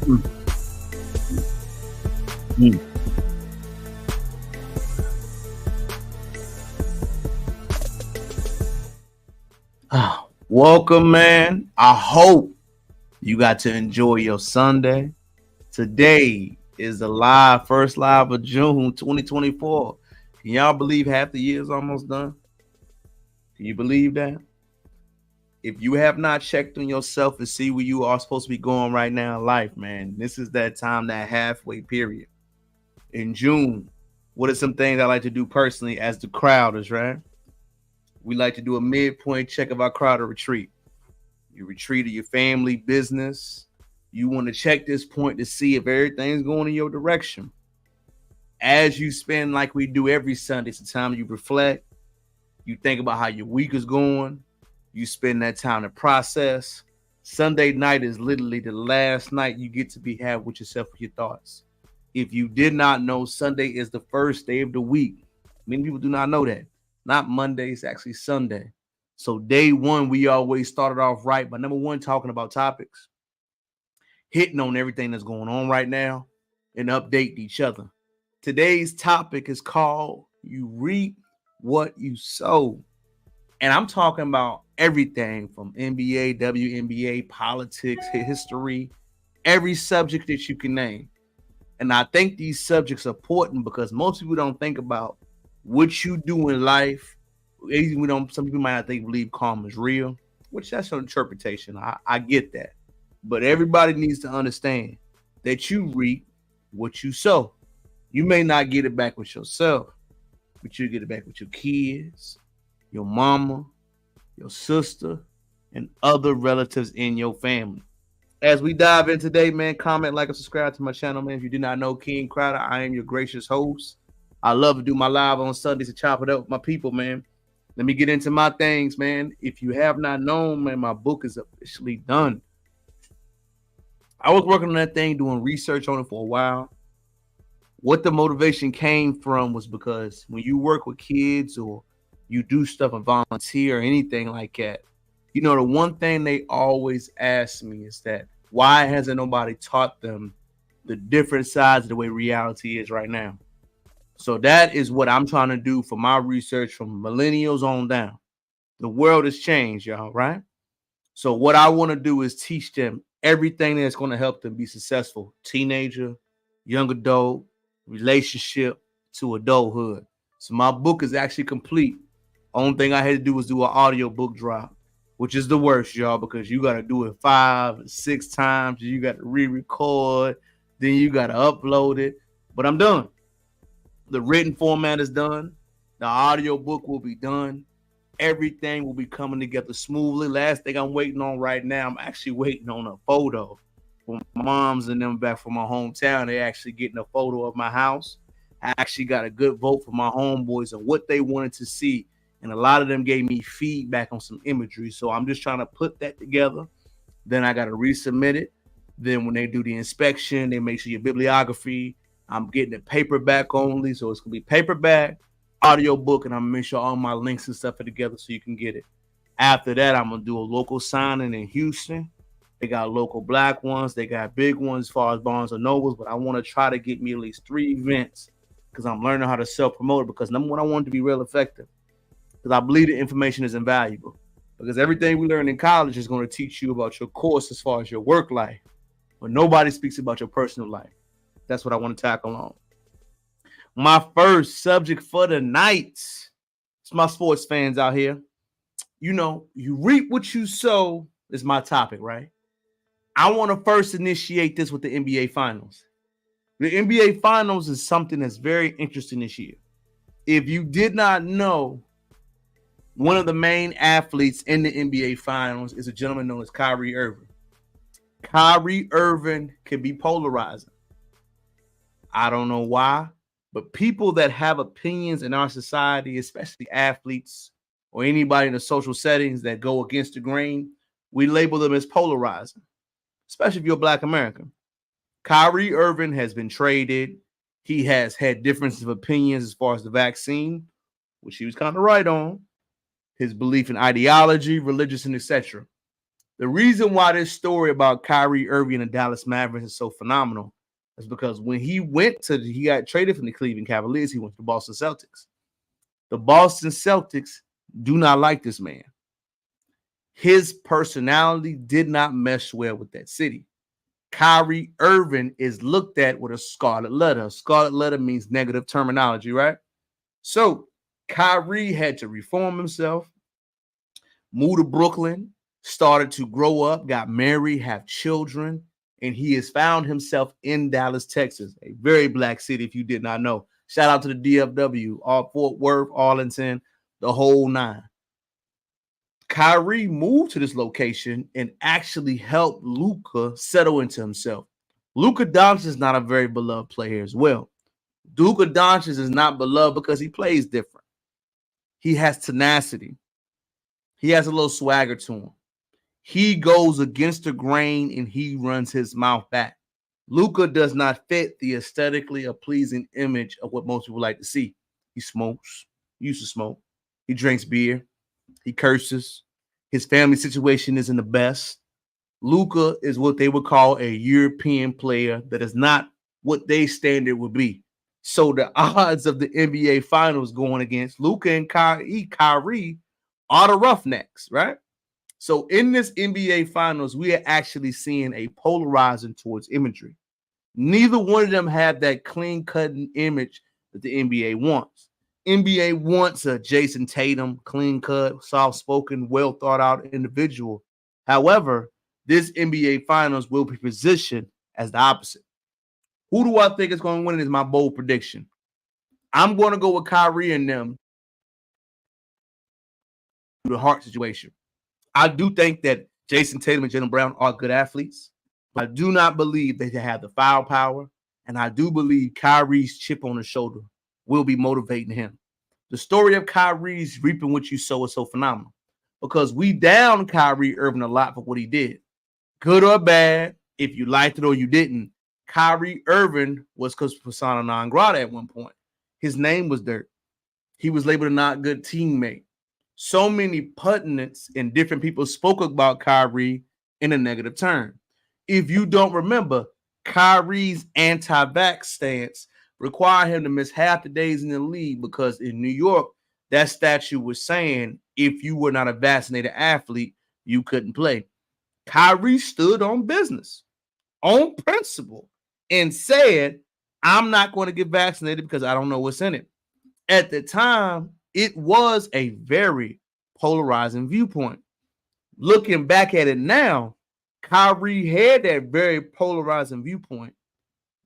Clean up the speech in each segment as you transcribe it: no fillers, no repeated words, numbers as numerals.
Mm, mm. Welcome, man. I hope you got to enjoy your Sunday. Today is the first live of June 2024. Can y'all believe half the year is almost done? Can you believe that? If you have not checked on yourself and see where you are supposed to be going right now in life, man, this is that time, that halfway period. In June, what are some things I like to do personally as the crowders, right? We like to do a midpoint check of our crowder retreat. You retreat to your family, business. You want to check this point to see if everything's going in your direction. As you spend, like we do every Sunday, it's the time you reflect. You think about how your week is going. You spend that time to process. Sunday night is literally the last night you get to have with yourself with your thoughts. If you did not know, Sunday is the first day of the week. Many people do not know that. Not Monday, it's actually Sunday. So day one, we always started off right by number one, talking about topics, hitting on everything that's going on right now, and updating each other. Today's topic is called You Reap What You Sow. And I'm talking about everything from NBA, WNBA, politics, history, every subject that you can name. And I think these subjects are important because most people don't think about what you do in life. Some people might not believe karma is real, which that's an interpretation. I get that. But everybody needs to understand that you reap what you sow. You may not get it back with yourself, but you get it back with your kids, your mama, your sister, and other relatives in your family. As we dive in today, man, comment, like, and subscribe to my channel, man. If you do not know King Crowder, I am your gracious host. I love to do my live on Sundays to chop it up with my people, man. Let me get into my things, man. If you have not known, man, my book is officially done. I was working on that thing, doing research on it for a while. What the motivation came from was because when you work with kids or you do stuff and volunteer or anything like that, you know, the one thing they always ask me is that why hasn't nobody taught them the different sides of the way reality is right now? So that is what I'm trying to do for my research from millennials on down. The world has changed, y'all, right? So what I want to do is teach them everything that's going to help them be successful. Teenager, young adult, relationship to adulthood. So my book is actually complete. Only thing I had to do was do an audio book drop, which is the worst, y'all, because you got to do it 5, 6 times. You got to re-record. Then you got to upload it. But I'm done. The written format is done. The audio book will be done. Everything will be coming together smoothly. Last thing I'm waiting on right now, I'm actually waiting on a photo from my mom's and them back from my hometown. They're actually getting a photo of my house. I actually got a good vote for my homeboys and what they wanted to see. And a lot of them gave me feedback on some imagery. So I'm just trying to put that together. Then I got to resubmit it. Then when they do the inspection, they make sure your bibliography. I'm getting it paperback only. So it's going to be paperback, audio book, and I'm going to make sure all my links and stuff are together so you can get it. After that, I'm going to do a local signing in Houston. They got local black ones. They got big ones as far as Barnes and Nobles. But I want to try to get me at least 3 events because I'm learning how to self-promote it because number one, I want it to be real effective. Because I believe the information is invaluable. Because everything we learn in college is going to teach you about your course as far as your work life. But nobody speaks about your personal life. That's what I want to tackle on. My first subject for the night. It's my sports fans out here. You know, you reap what you sow is my topic, right? I want to first initiate this with the NBA Finals. The NBA Finals is something that's very interesting this year. If you did not know, one of the main athletes in the NBA Finals is a gentleman known as Kyrie Irving. Kyrie Irving can be polarizing. I don't know why, but people that have opinions in our society, especially athletes or anybody in the social settings that go against the grain, we label them as polarizing, especially if you're a Black American. Kyrie Irving has been traded. He has had differences of opinions as far as the vaccine, which he was kind of right on, his belief in ideology, religious, and etc. The reason why this story about Kyrie Irving and the Dallas Mavericks is so phenomenal is because when he got traded from the Cleveland Cavaliers, he went to the Boston Celtics. The Boston Celtics do not like this man. His personality did not mesh well with that city. Kyrie Irving is looked at with a scarlet letter. Scarlet letter means negative terminology, right? So Kyrie had to reform himself, move to Brooklyn, started to grow up, got married, have children, and he has found himself in Dallas, Texas, a very black city, if you did not know. Shout out to the DFW, all Fort Worth, Arlington, the whole nine. Kyrie moved to this location and actually helped Luka settle into himself. Luka Doncic is not a very beloved player as well. Luka Doncic is not beloved because he plays different. He has tenacity. He has a little swagger to him. He goes against the grain and he runs his mouth back. Luka does not fit the aesthetically pleasing image of what most people like to see. He smokes. He used to smoke. He drinks beer. He curses. His family situation isn't the best. Luka is what they would call a European player that is not what their standard would be. So the odds of the NBA Finals going against Luka and Kyrie are the Roughnecks, right? So in this NBA Finals, we are actually seeing a polarizing towards imagery. Neither one of them have that clean-cut image that the NBA wants. NBA wants a Jason Tatum, clean-cut, soft-spoken, well-thought-out individual. However, this NBA Finals will be positioned as the opposite. Who do I think is going to win? Is my bold prediction. I'm going to go with Kyrie and them. The heart situation. I do think that Jason Tatum and Jaylen Brown are good athletes. But I do not believe they have the firepower, and I do believe Kyrie's chip on his shoulder will be motivating him. The story of Kyrie's reaping what you sow is so phenomenal because we down Kyrie Irving a lot for what he did. Good or bad, if you liked it or you didn't, Kyrie Irving was persona non grata at one point. His name was dirt. He was labeled a not good teammate. So many pundits and different people spoke about Kyrie in a negative term. If you don't remember, Kyrie's anti-vax stance required him to miss half the days in the league because in New York, that statute was saying if you were not a vaccinated athlete, you couldn't play. Kyrie stood on business, on principle, and said, I'm not going to get vaccinated because I don't know what's in it. At the time, it was a very polarizing viewpoint. Looking back at it now, Kyrie had that very polarizing viewpoint.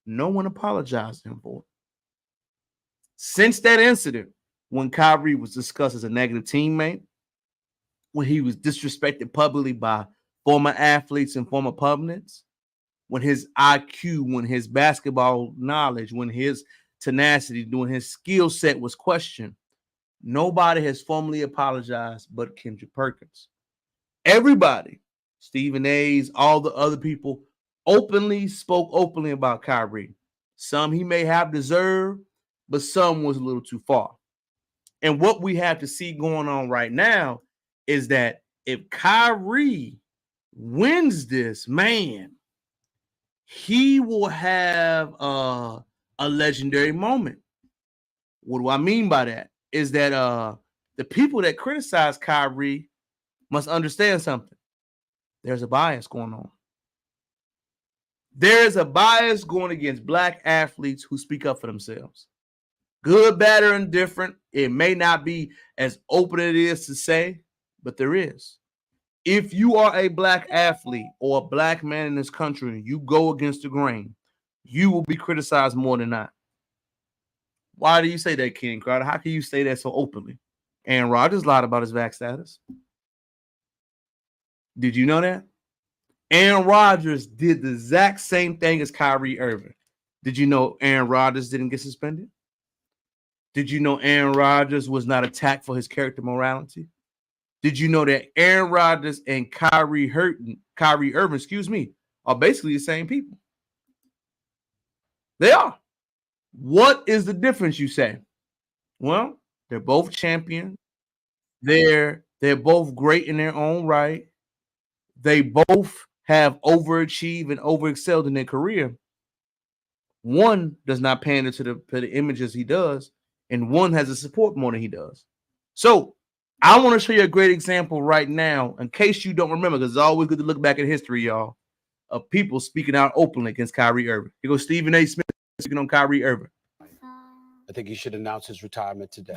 No one apologized to him for it. Since that incident, when Kyrie was discussed as a negative teammate, when he was disrespected publicly by former athletes and former pundits, when his IQ, when his basketball knowledge, when his tenacity, when his skill set was questioned, nobody has formally apologized but Kendrick Perkins. Everybody, Stephen A's, all the other people spoke openly about Kyrie. Some he may have deserved, but some was a little too far. And what we have to see going on right now is that if Kyrie wins this, man, he will have a legendary moment. What do I mean by that? Is that the people that criticize Kyrie must understand something. There's a bias going on. There is a bias going against black athletes who speak up for themselves. Good, bad, or indifferent. It may not be as open as it is to say, but there is. If you are a black athlete or a black man in this country and you go against the grain, you will be criticized more than not. Why do you say that, King Carter? How can you say that so openly? Aaron Rodgers lied about his vax status. Did you know that? Aaron Rodgers did the exact same thing as Kyrie Irving. Did you know Aaron Rodgers didn't get suspended? Did you know Aaron Rodgers was not attacked for his character morality? Did you know that Aaron Rodgers and Kyrie Irving, are basically the same people? They are. What is the difference, you say? Well, they're both champions. They're both great in their own right. they both have overachieved and overexcelled in their career. One does not pander to the images he does, and one has a support more than he does. So I want to show you a great example right now, in case you don't remember, because it's always good to look back at history, y'all, of people speaking out openly against Kyrie Irving. Here goes Stephen A. Smith speaking on Kyrie Irving. I think he should announce his retirement today.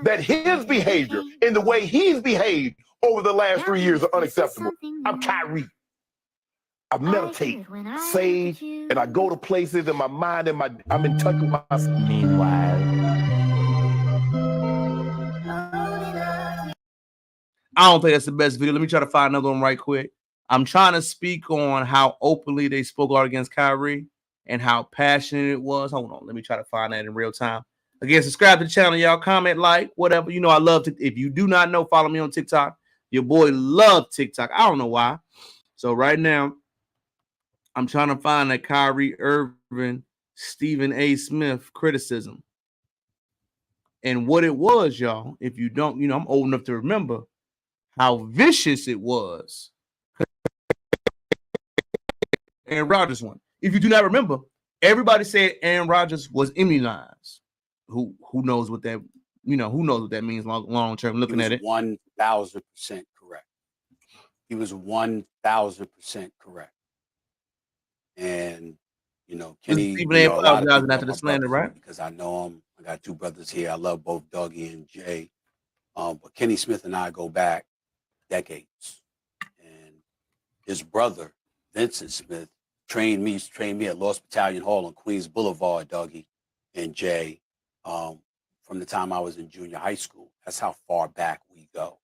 That his behavior and the way he's behaved over the last 3 years are unacceptable. I'm Kyrie. I meditate, sage, and I go to places in my mind and I'm in touch with myself. Meanwhile, I don't think that's the best video. Let me try to find another one right quick. I'm trying to speak on how openly they spoke out against Kyrie and how passionate it was. Hold on. Let me try to find that in real time. Again, subscribe to the channel, y'all. Comment, like, whatever. You know I love it. If you do not know, follow me on TikTok. Your boy love TikTok. I don't know why. So right now, I'm trying to find that Kyrie Irving, Stephen A. Smith criticism. And what it was, y'all, if you don't, you know, I'm old enough to remember how vicious it was. Aaron Rodgers one. If you do not remember, everybody said Aaron Rodgers was immunized. Who knows what that, you know, who knows what that means long term, looking at it. 1,000% correct. He was 1,000% correct. And, you know, Kenny, you know, a lot of people after the slander, right? Because I know him. I got two brothers here. I love both Dougie and Jay. But Kenny Smith and I go back decades. And his brother, Vincent Smith, trained me at Lost Battalion Hall on Queens Boulevard, Dougie and Jay, from the time I was in junior high school. That's how far back we go.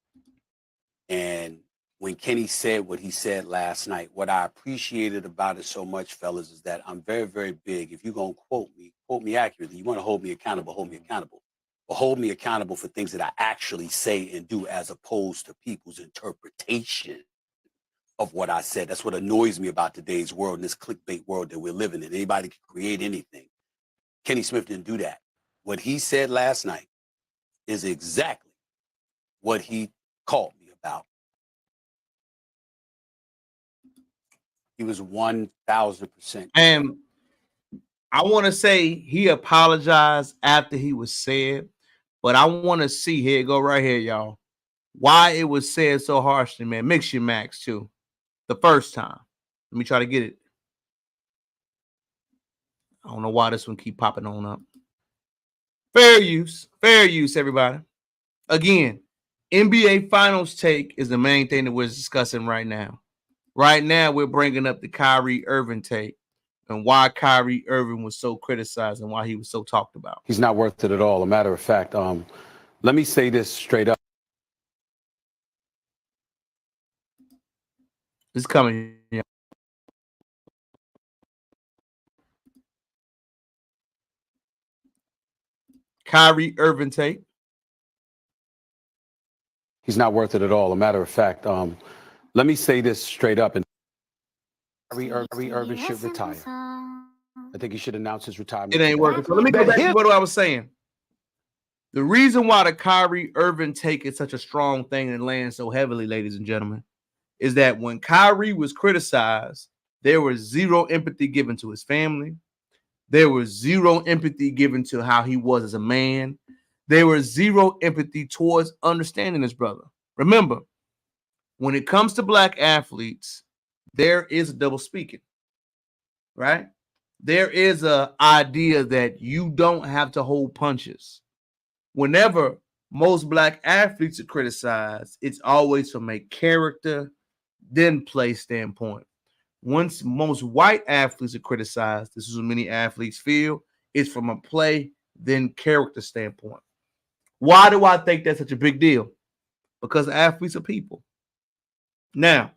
And when Kenny said what he said last night, what I appreciated about it so much, fellas, is that I'm very, very big. If you're going to quote me accurately. You want to hold me accountable, hold me accountable. But hold me accountable for things that I actually say and do, as opposed to people's interpretation of what I said. That's what annoys me about today's world, and this clickbait world that we're living in. Anybody can create anything. Kenny Smith didn't do that. What he said last night is exactly what he called me about. He was 1,000%. And I want to say he apologized after he was said, but I want to see, here go right here, y'all, why it was said so harshly, man. Mix your max too. The first time. Let me try to get it. I don't know why this one keep popping on up. Fair use, everybody. Again, NBA Finals take is the main thing that we're discussing right now. Right now, we're bringing up the Kyrie Irving take and why Kyrie Irving was so criticized and why he was so talked about. He's not worth it at all. A matter of fact, let me say this straight up. It's coming. Yeah. Kyrie Irving take. He's not worth it at all. A matter of fact, let me say this straight up. And Kyrie Irving should retire. I think he should announce his retirement. It ain't working. So let me go back to what I was saying. The reason why the Kyrie Irving take is such a strong thing and lands so heavily, ladies and gentlemen, is that when Kyrie was criticized, there was zero empathy given to his family. There was zero empathy given to how he was as a man. There was zero empathy towards understanding his brother. Remember, when it comes to black athletes, there is a double speaking, right? There is an idea that you don't have to hold punches. Whenever most black athletes are criticized, it's always from a character, then play standpoint. Once most white athletes are criticized, this is what many athletes feel, it's from a play, then character standpoint. Why do I think that's such a big deal? Because athletes are people. Now,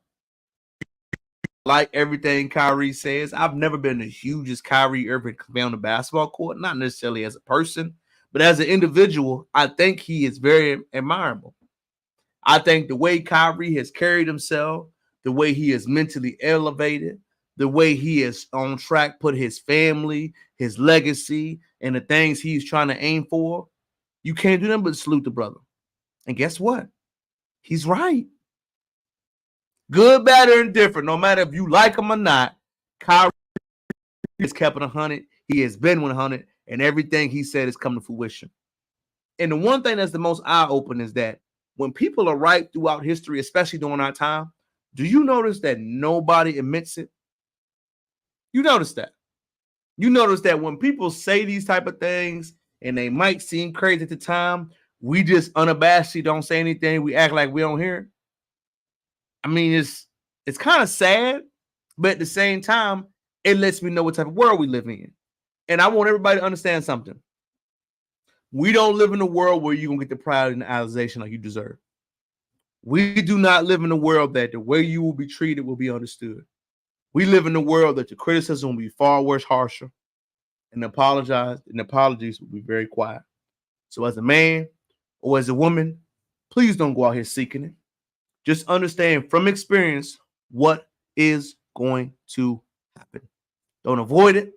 like everything Kyrie says, I've never been the hugest Kyrie Irving fan on the basketball court, not necessarily as a person, but as an individual, I think he is very admirable. I think the way Kyrie has carried himself, the way he is mentally elevated, the way he is on track, put his family, his legacy, and the things he's trying to aim for, you can't do nothing but salute the brother. And guess what? He's right. Good, bad, or indifferent, no matter if you like him or not, Kyrie has kept it 100. He has been 100, and everything he said is coming to fruition. And the one thing that's the most eye-opening is that when people are right throughout history, especially during our time, do you notice that nobody admits it? You notice that. You notice that when people say these type of things and they might seem crazy at the time, we just unabashedly don't say anything. We act like we don't hear it. I mean, it's kind of sad, but at the same time, it lets me know what type of world we live in. And I want everybody to understand something. We don't live in a world where you're going to get the pride and the idolization like you deserve. We do not live in a world that the way you will be treated will be understood. We live in a world that the criticism will be far worse, harsher, and apologies will be very quiet. So as a man or as a woman, please don't go out here seeking it. Just understand from experience what is going to happen. Don't avoid it.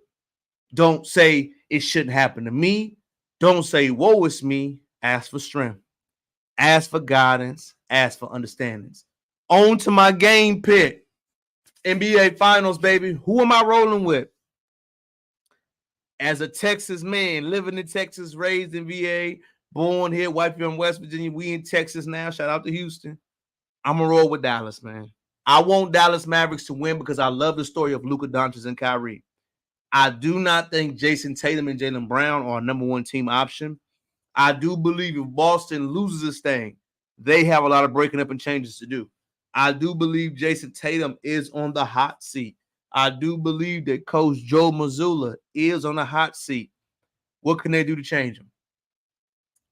Don't say it shouldn't happen to me. Don't say, woe is me. Ask for strength. Ask for guidance. Ask for understandings. On to my game pick. NBA Finals, baby. Who am I rolling with? As a Texas man, living in Texas, raised in VA, born here, wife here in West Virginia. We in Texas now. Shout out to Houston. I'm going to roll with Dallas, man. I want Dallas Mavericks to win because I love the story of Luka Doncic and Kyrie. I do not think Jason Tatum and Jaylen Brown are a number one team option. I do believe if Boston loses this thing, they have a lot of breaking up and changes to do. I do believe Jason Tatum is on the hot seat. I do believe that Coach Joe Mazzulla is on the hot seat. What can they do to change him?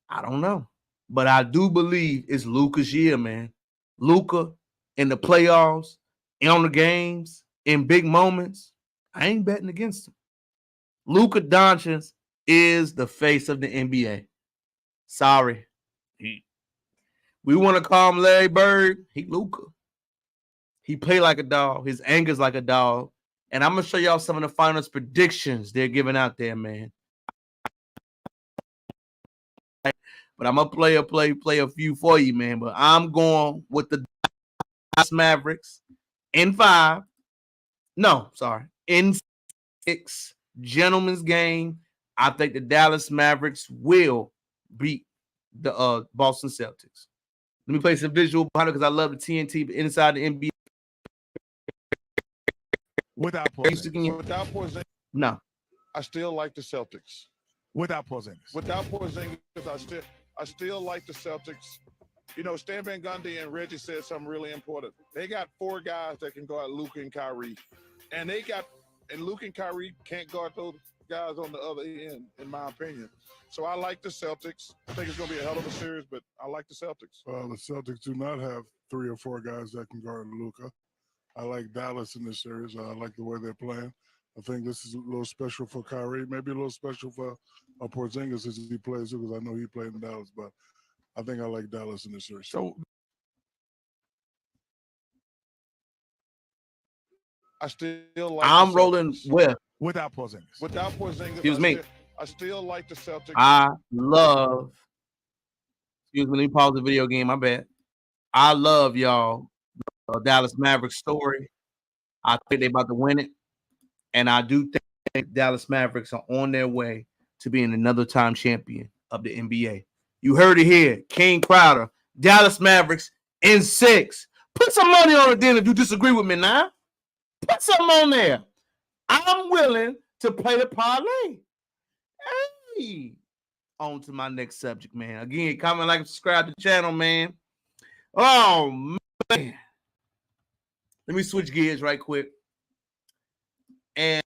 I don't know. But I do believe it's Luka's year, man. Luka in the playoffs, in the games, in big moments, I ain't betting against him. Luka Doncic is the face of the NBA. Sorry. We want to call him Larry Bird. He Luka. He play like a dog. His anger's like a dog. And I'm going to show y'all some of the finals predictions they're giving out there, man. But I'm going to play a few for you, man. But I'm going with the Dallas Mavericks in 5. No, sorry. In 6. Gentlemen's game. I think the Dallas Mavericks will beat the Boston Celtics. Let me play some visual behind it because I love the TNT inside the NBA. Without Porzingis. No. I still like the Celtics. Without Porzingis, I still like the Celtics. You know, Stan Van Gundy and Reggie said something really important. They got 4 guys that can guard Luka and Kyrie, and Luka and Kyrie can't guard those guys on the other end, in my opinion. So I like the Celtics. I think it's going to be a hell of a series, but I like the Celtics. Well, the Celtics do not have 3 or 4 guys that can guard Luka. I like Dallas in this series. I like the way they're playing. I think this is a little special for Kyrie, maybe a little special for Porzingis as he plays too, because I know he played in Dallas. But I think I like Dallas in this series. So I still like. I'm rolling with without Porzingis. Without Porzingis. Excuse me. I still like the Celtics. I love. Excuse me. Let me pause the video game. My bad. I love y'all. Dallas Mavericks story. I think they're about to win it. And I do think Dallas Mavericks are on their way to being another time champion of the NBA. You heard it here. King Crowder, Dallas Mavericks in 6. Put some money on it then if you disagree with me now. Put something on there. I'm willing to play the parlay. Hey. On to my next subject, man. Again, comment, like, and subscribe to the channel, man. Oh, man. Let me switch gears right quick. And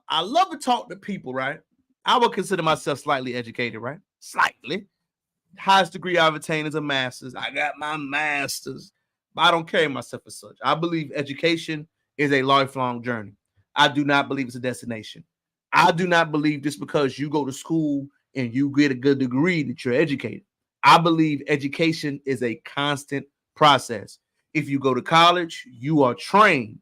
I love to talk to people, right? I would consider myself slightly educated, right? Slightly. Highest degree I've attained is a master's. I got my master's, but I don't carry myself as such. I believe education is a lifelong journey. I do not believe it's a destination. I do not believe just because you go to school and you get a good degree that you're educated. I believe education is a constant process. If you go to college, you are trained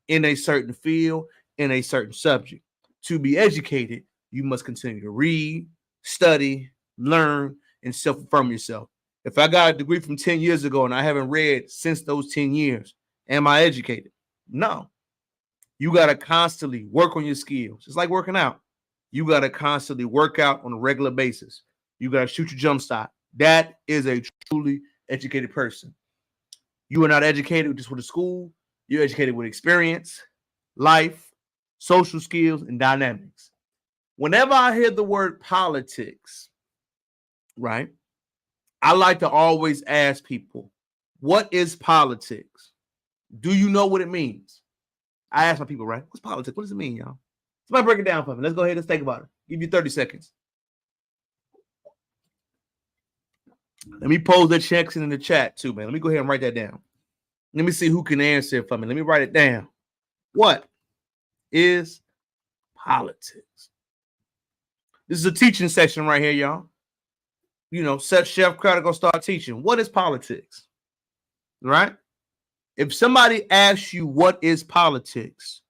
in a certain field, in a certain subject. To be educated, you must continue to read, study, learn, and self-affirm yourself. If I got a degree from 10 years ago and I haven't read since those 10 years, am I educated? No. You got to constantly work on your skills. It's like working out. You got to constantly work out on a regular basis. You got to shoot your jump shot. That is a truly educated person. You are not educated just with a school. You're educated with experience, life, social skills, and dynamics. Whenever I hear the word politics, right, I like to always ask people, what is politics? Do you know what it means? I ask my people, right? What's politics? What does it mean, y'all? Somebody break it down for me. Let's go ahead and think about it. Give you 30 seconds. Let me pose the checks in the chat too, man. Let me go ahead and write that down. Let me see who can answer it for me. Let me write it down. What is politics? This is a teaching session right here, y'all. You know, Chef Crowder gonna start teaching. What is politics? Right? If somebody asks you what is politics,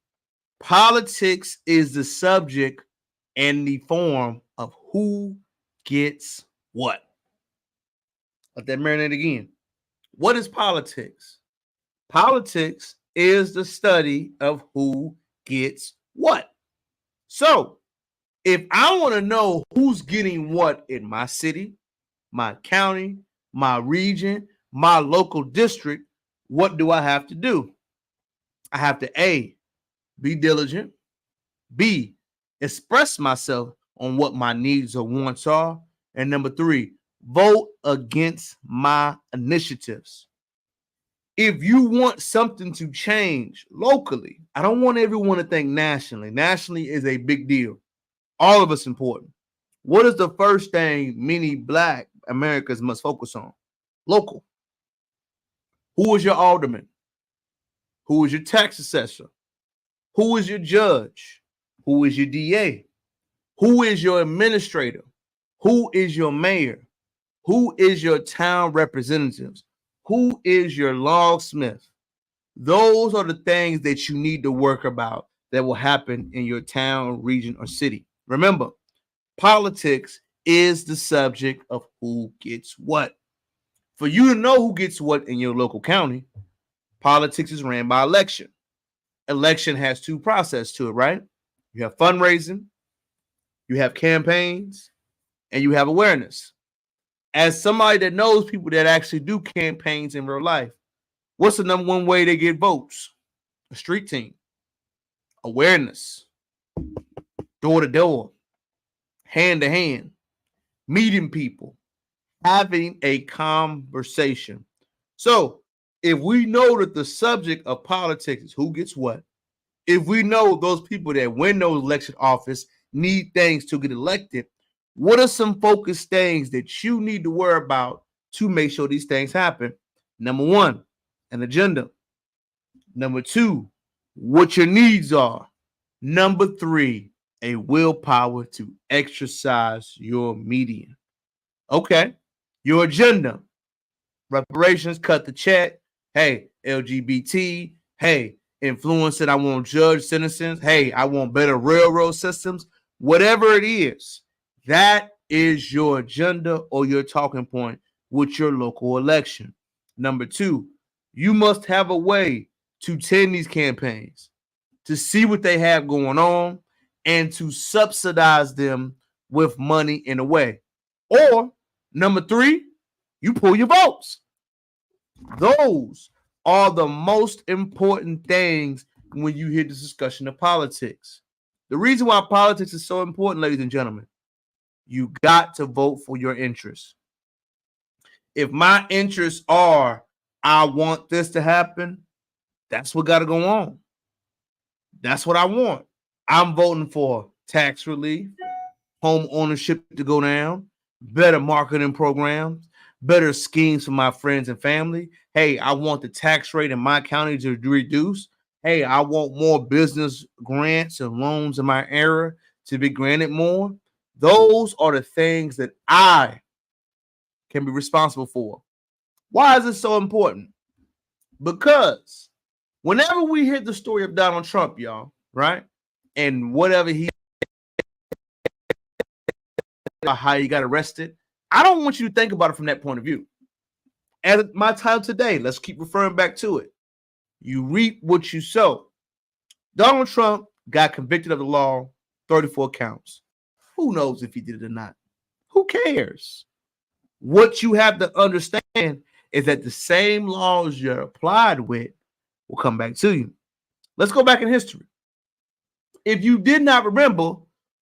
politics is the subject and the form of who gets what. Let that marinate again. What is politics? Politics is the study of who gets what. So, if I want to know who's getting what in my city, my county, my region, my local district, what do I have to do? I have to A, be diligent, B, express myself on what my needs or wants are, and number 3, vote against my initiatives. If you want something to change locally, I don't want everyone to think nationally. Nationally is a big deal. All of us important. What is the first thing many Black Americans must focus on? Local. Who is your alderman? Who is your tax assessor? Who is your judge? Who is your DA? Who is your administrator? Who is your mayor? Who is your town representatives? Who is your logsmith? Those are the things that you need to work about that will happen in your town, region, or city. Remember, politics is the subject of who gets what. For you to know who gets what in your local county, politics is ran by election. Election has 2 processes to it, right? You have fundraising, you have campaigns, and you have awareness. As somebody that knows people that actually do campaigns in real life, what's the number one way they get votes? A street team. Awareness. Door to door. Hand to hand. Meeting people. Having a conversation. So, if we know that the subject of politics is who gets what, if we know those people that win those election office need things to get elected, what are some focused things that you need to worry about to make sure these things happen? Number 1, an agenda. Number 2, what your needs are. Number 3, a willpower to exercise your median. Okay, your agenda. Reparations, cut the check. Hey, LGBT. Hey, influence that I want judge citizens. Hey, I want better railroad systems. Whatever it is, that is your agenda or your talking point with your local election. Number 2, you must have a way to attend these campaigns, to see what they have going on, and to subsidize them with money in a way. Or, number 3, you pull your votes. Those are the most important things when you hear this discussion of politics. The reason why politics is so important, ladies and gentlemen, you got to vote for your interests. If my interests are, I want this to happen, that's what got to go on. That's what I want. I'm voting for tax relief, home ownership to go down, better marketing programs, better schemes for my friends and family. Hey, I want the tax rate in my county to reduce. Hey, I want more business grants and loans in my area to be granted more. Those are the things that I can be responsible for. Why is it so important? Because whenever we hear the story of Donald Trump, y'all, right? And whatever how he got arrested, I don't want you to think about it from that point of view. as my title today, let's keep referring back to it. You reap what you sow. Donald Trump got convicted of the law, 34 counts. Who knows if he did it or not? Who cares? What you have to understand is that the same laws you're applied with will come back to you. Let's go back in history. If you did not remember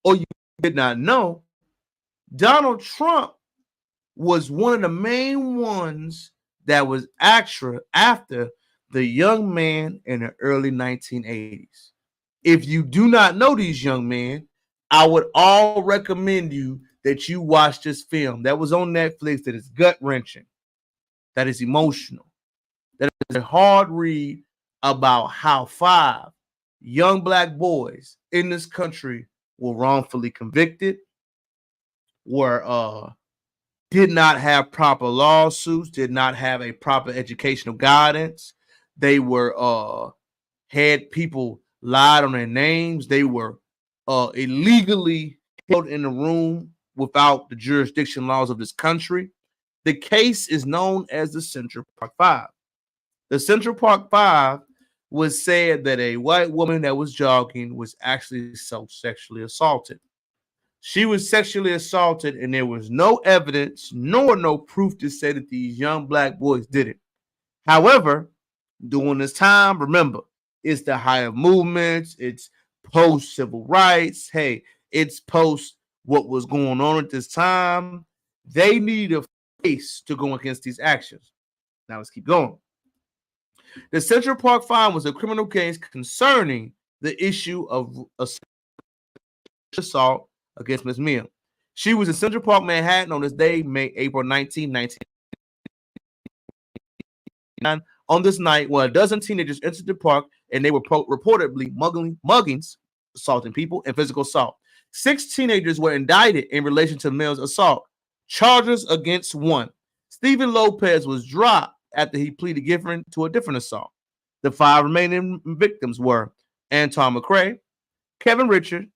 or you did not know, Donald Trump was one of the main ones that was after the young man in the early 1980s. If you do not know these young men, I would all recommend you that you watch this film that was on Netflix that is gut-wrenching, that is emotional, that is a hard read about how 5 young black boys in this country were wrongfully convicted, were did not have proper lawsuits, did not have a proper educational guidance. They were had people lied on their names. They were illegally held in the room without the jurisdiction laws of this country. The case is known as the Central Park 5. The Central Park 5 was said that a white woman that was jogging was actually sexually assaulted. She was sexually assaulted, and there was no evidence nor no proof to say that these young black boys did it. However, during this time, remember, it's the higher movements, it's post-civil rights, hey, it's post what was going on at this time. They need a face to go against these actions. Now let's keep going. The Central Park 5 was a criminal case concerning the issue of assault against Ms. Mia. She was in Central Park, Manhattan on this day, April 19, 1999. On this night, when a dozen teenagers entered the park and they were reportedly muggings, assaulting people, and physical assault. 6 teenagers were indicted in relation to Mills' assault. Charges against 1. Stephen Lopez was dropped after he pleaded guilty to a different assault. The 5 remaining victims were Anton McCrae, Kevin Richard,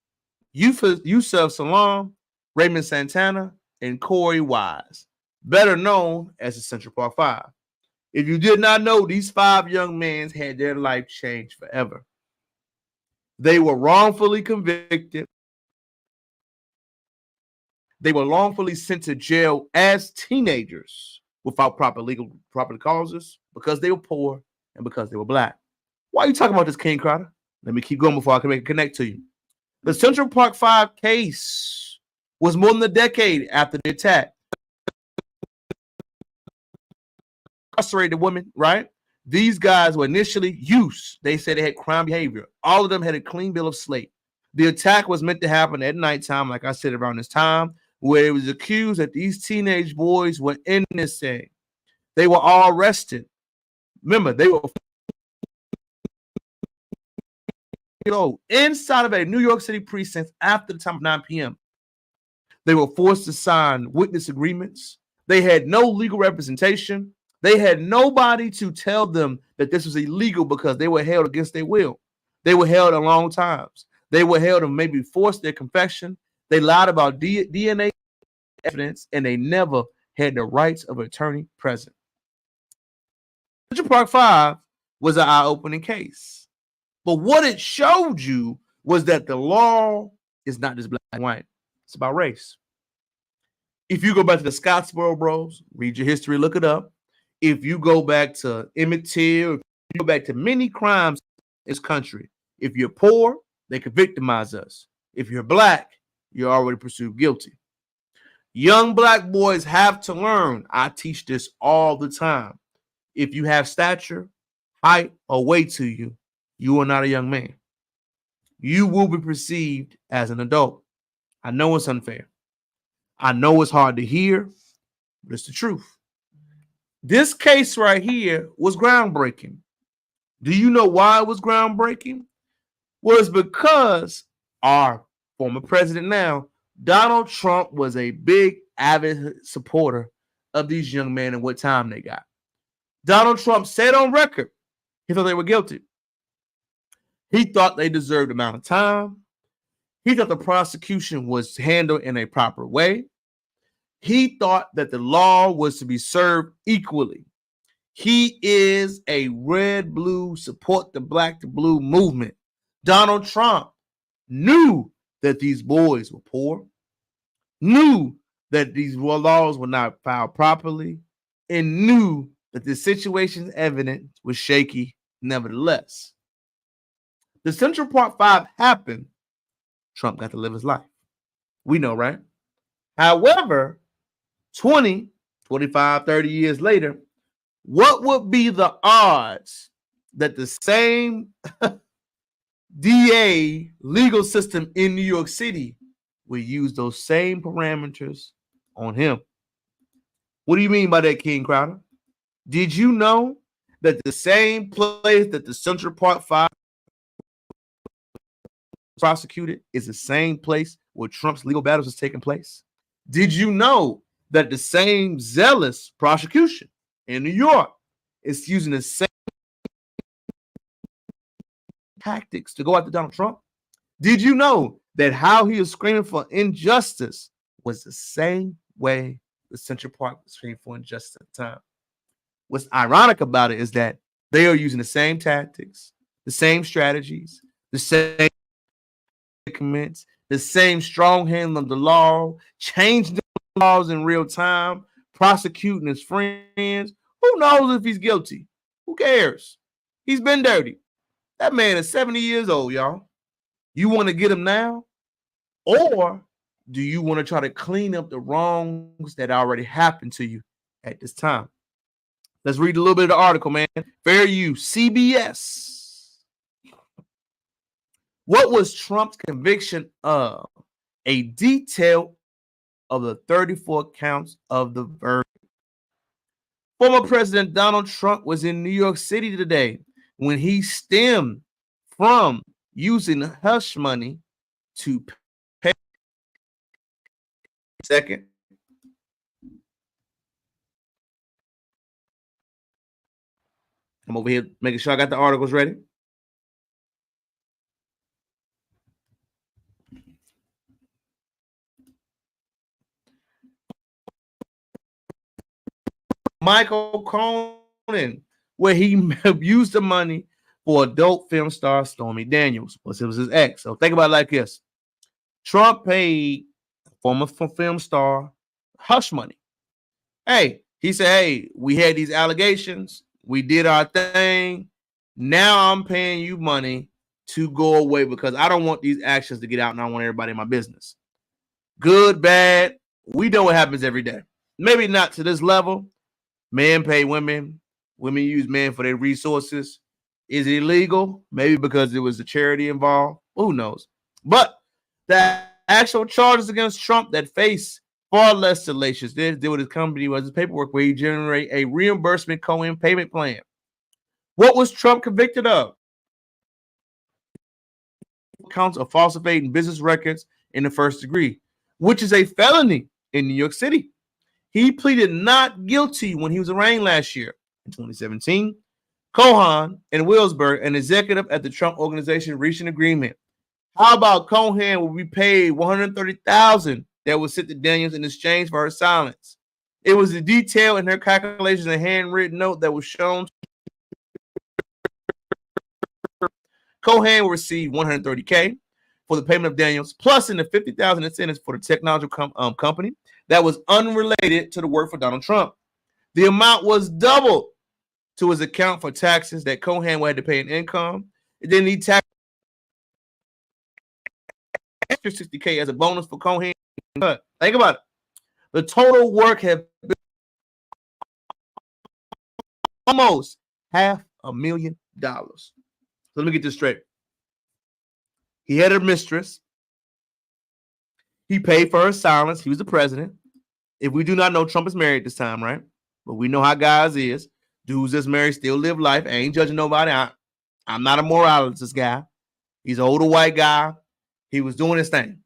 Yusuf Salam, Raymond Santana, and Corey Wise, better known as the Central Park 5. If you did not know, these 5 young men had their life changed forever. They were wrongfully convicted. They were wrongfully sent to jail as teenagers without proper causes because they were poor and because they were black. Why are you talking about this, King Crowder? Let me keep going before I can make a connect to you. The Central Park 5 case was more than a decade after the attack. Incarcerated women, right? These guys were initially youths. They said they had crime behavior. All of them had a clean bill of slate. The attack was meant to happen at nighttime, like I said, around this time, where it was accused that these teenage boys were innocent. They were all arrested. Remember, they were inside of a New York City precinct after the time of 9 p.m. They were forced to sign witness agreements. They had no legal representation. They had nobody to tell them that this was illegal because they were held against their will. They were held a long times. They were held and maybe forced their confession. They lied about DNA evidence, and they never had the rights of an attorney present. Central Park 5 was an eye-opening case. But what it showed you was that the law is not just black and white. It's about race. If you go back to the Scottsboro Bros, read your history, look it up. If you go back to Emmett Till, if you go back to many crimes in this country, if you're poor, they can victimize us. If you're black, you're already presumed guilty. Young black boys have to learn. I teach this all the time. If you have stature, height, or weight to you, you are not a young man. You will be perceived as an adult. I know it's unfair. I know it's hard to hear, but it's the truth. This case right here was groundbreaking. Do you know why it was groundbreaking? Well, it's because our former president now, Donald Trump, was a big, avid supporter of these young men and what time they got. Donald Trump said on record he thought they were guilty. He thought they deserved the amount of time. He thought the prosecution was handled in a proper way. He thought that the law was to be served equally. He is a red-blue, support the black to blue movement. Donald Trump knew that these boys were poor, knew that these laws were not filed properly, and knew that the situation's evidence was shaky nevertheless. The Central Park 5 happened. Trump got to live his life. We know, right? However, 20, 25, 30 years later, what would be the odds that the same DA legal system in New York City will use those same parameters on him? What do you mean by that, King Crowder? Did you know that the same place that the Central Park 5 prosecuted is the same place where Trump's legal battles is taking place? Did you know that the same zealous prosecution in New York is using the same tactics to go after Donald Trump? Did you know that how he was screaming for injustice was the same way the Central Park was screaming for injustice at the time? What's ironic about it is that they are using the same tactics, the same strategies, the same documents, the same strong hand of the law, changing the laws in real time, prosecuting his friends. Who knows if he's guilty? Who cares? He's been dirty. That man is 70 years old, y'all. You want to get him now? Or do you want to try to clean up the wrongs that already happened to you at this time? Let's read a little bit of the article, man. Fair use, CBS. What was Trump's conviction of? A detail of the 34 counts of the verdict. Former President Donald Trump was in New York City today when he stemmed from using hush money to pay. Second. I'm over here making sure I got the articles ready. Michael Cohen, where he used the money for adult film star Stormy Daniels. Plus, it was his ex. So think about it like this. Trump paid former film star hush money. Hey, he said, hey, we had these allegations. We did our thing. Now I'm paying you money to go away because I don't want these actions to get out and I want everybody in my business. Good, bad. We know what happens every day. Maybe not to this level. Men pay women. Women use men for their resources. Is it illegal? Maybe because there was a charity involved. Who knows? But the actual charges against Trump that face far less salacious. They did with his company was his paperwork where he generated a reimbursement Cohen payment plan. What was Trump convicted of? Counts of falsifying business records in the first degree, which is a felony in New York City. He pleaded not guilty when he was arraigned last year. In 2017, Cohen and Wilsberg, an executive at the Trump organization, reached an agreement. How about Cohen will be paid $130,000 that was sent to Daniels in exchange for her silence? It was a detail in her calculations, a handwritten note that was shown. Cohen will receive $130K for the payment of Daniels, plus in the $50,000 incentives for the technology company that was unrelated to the work for Donald Trump. The amount was doubled to his account for taxes that Cohen had to pay in income. And then he taxed extra $60K as a bonus for Cohen. But think about it. The total work had been almost $500,000. So let me get this straight. He had a mistress. He paid for her silence. He was the president. If we do not know, Trump is married this time, right? But we know how guys is. Dudes that's married still live life. I ain't judging nobody. I'm not a moralist guy. He's an older white guy. He was doing his thing.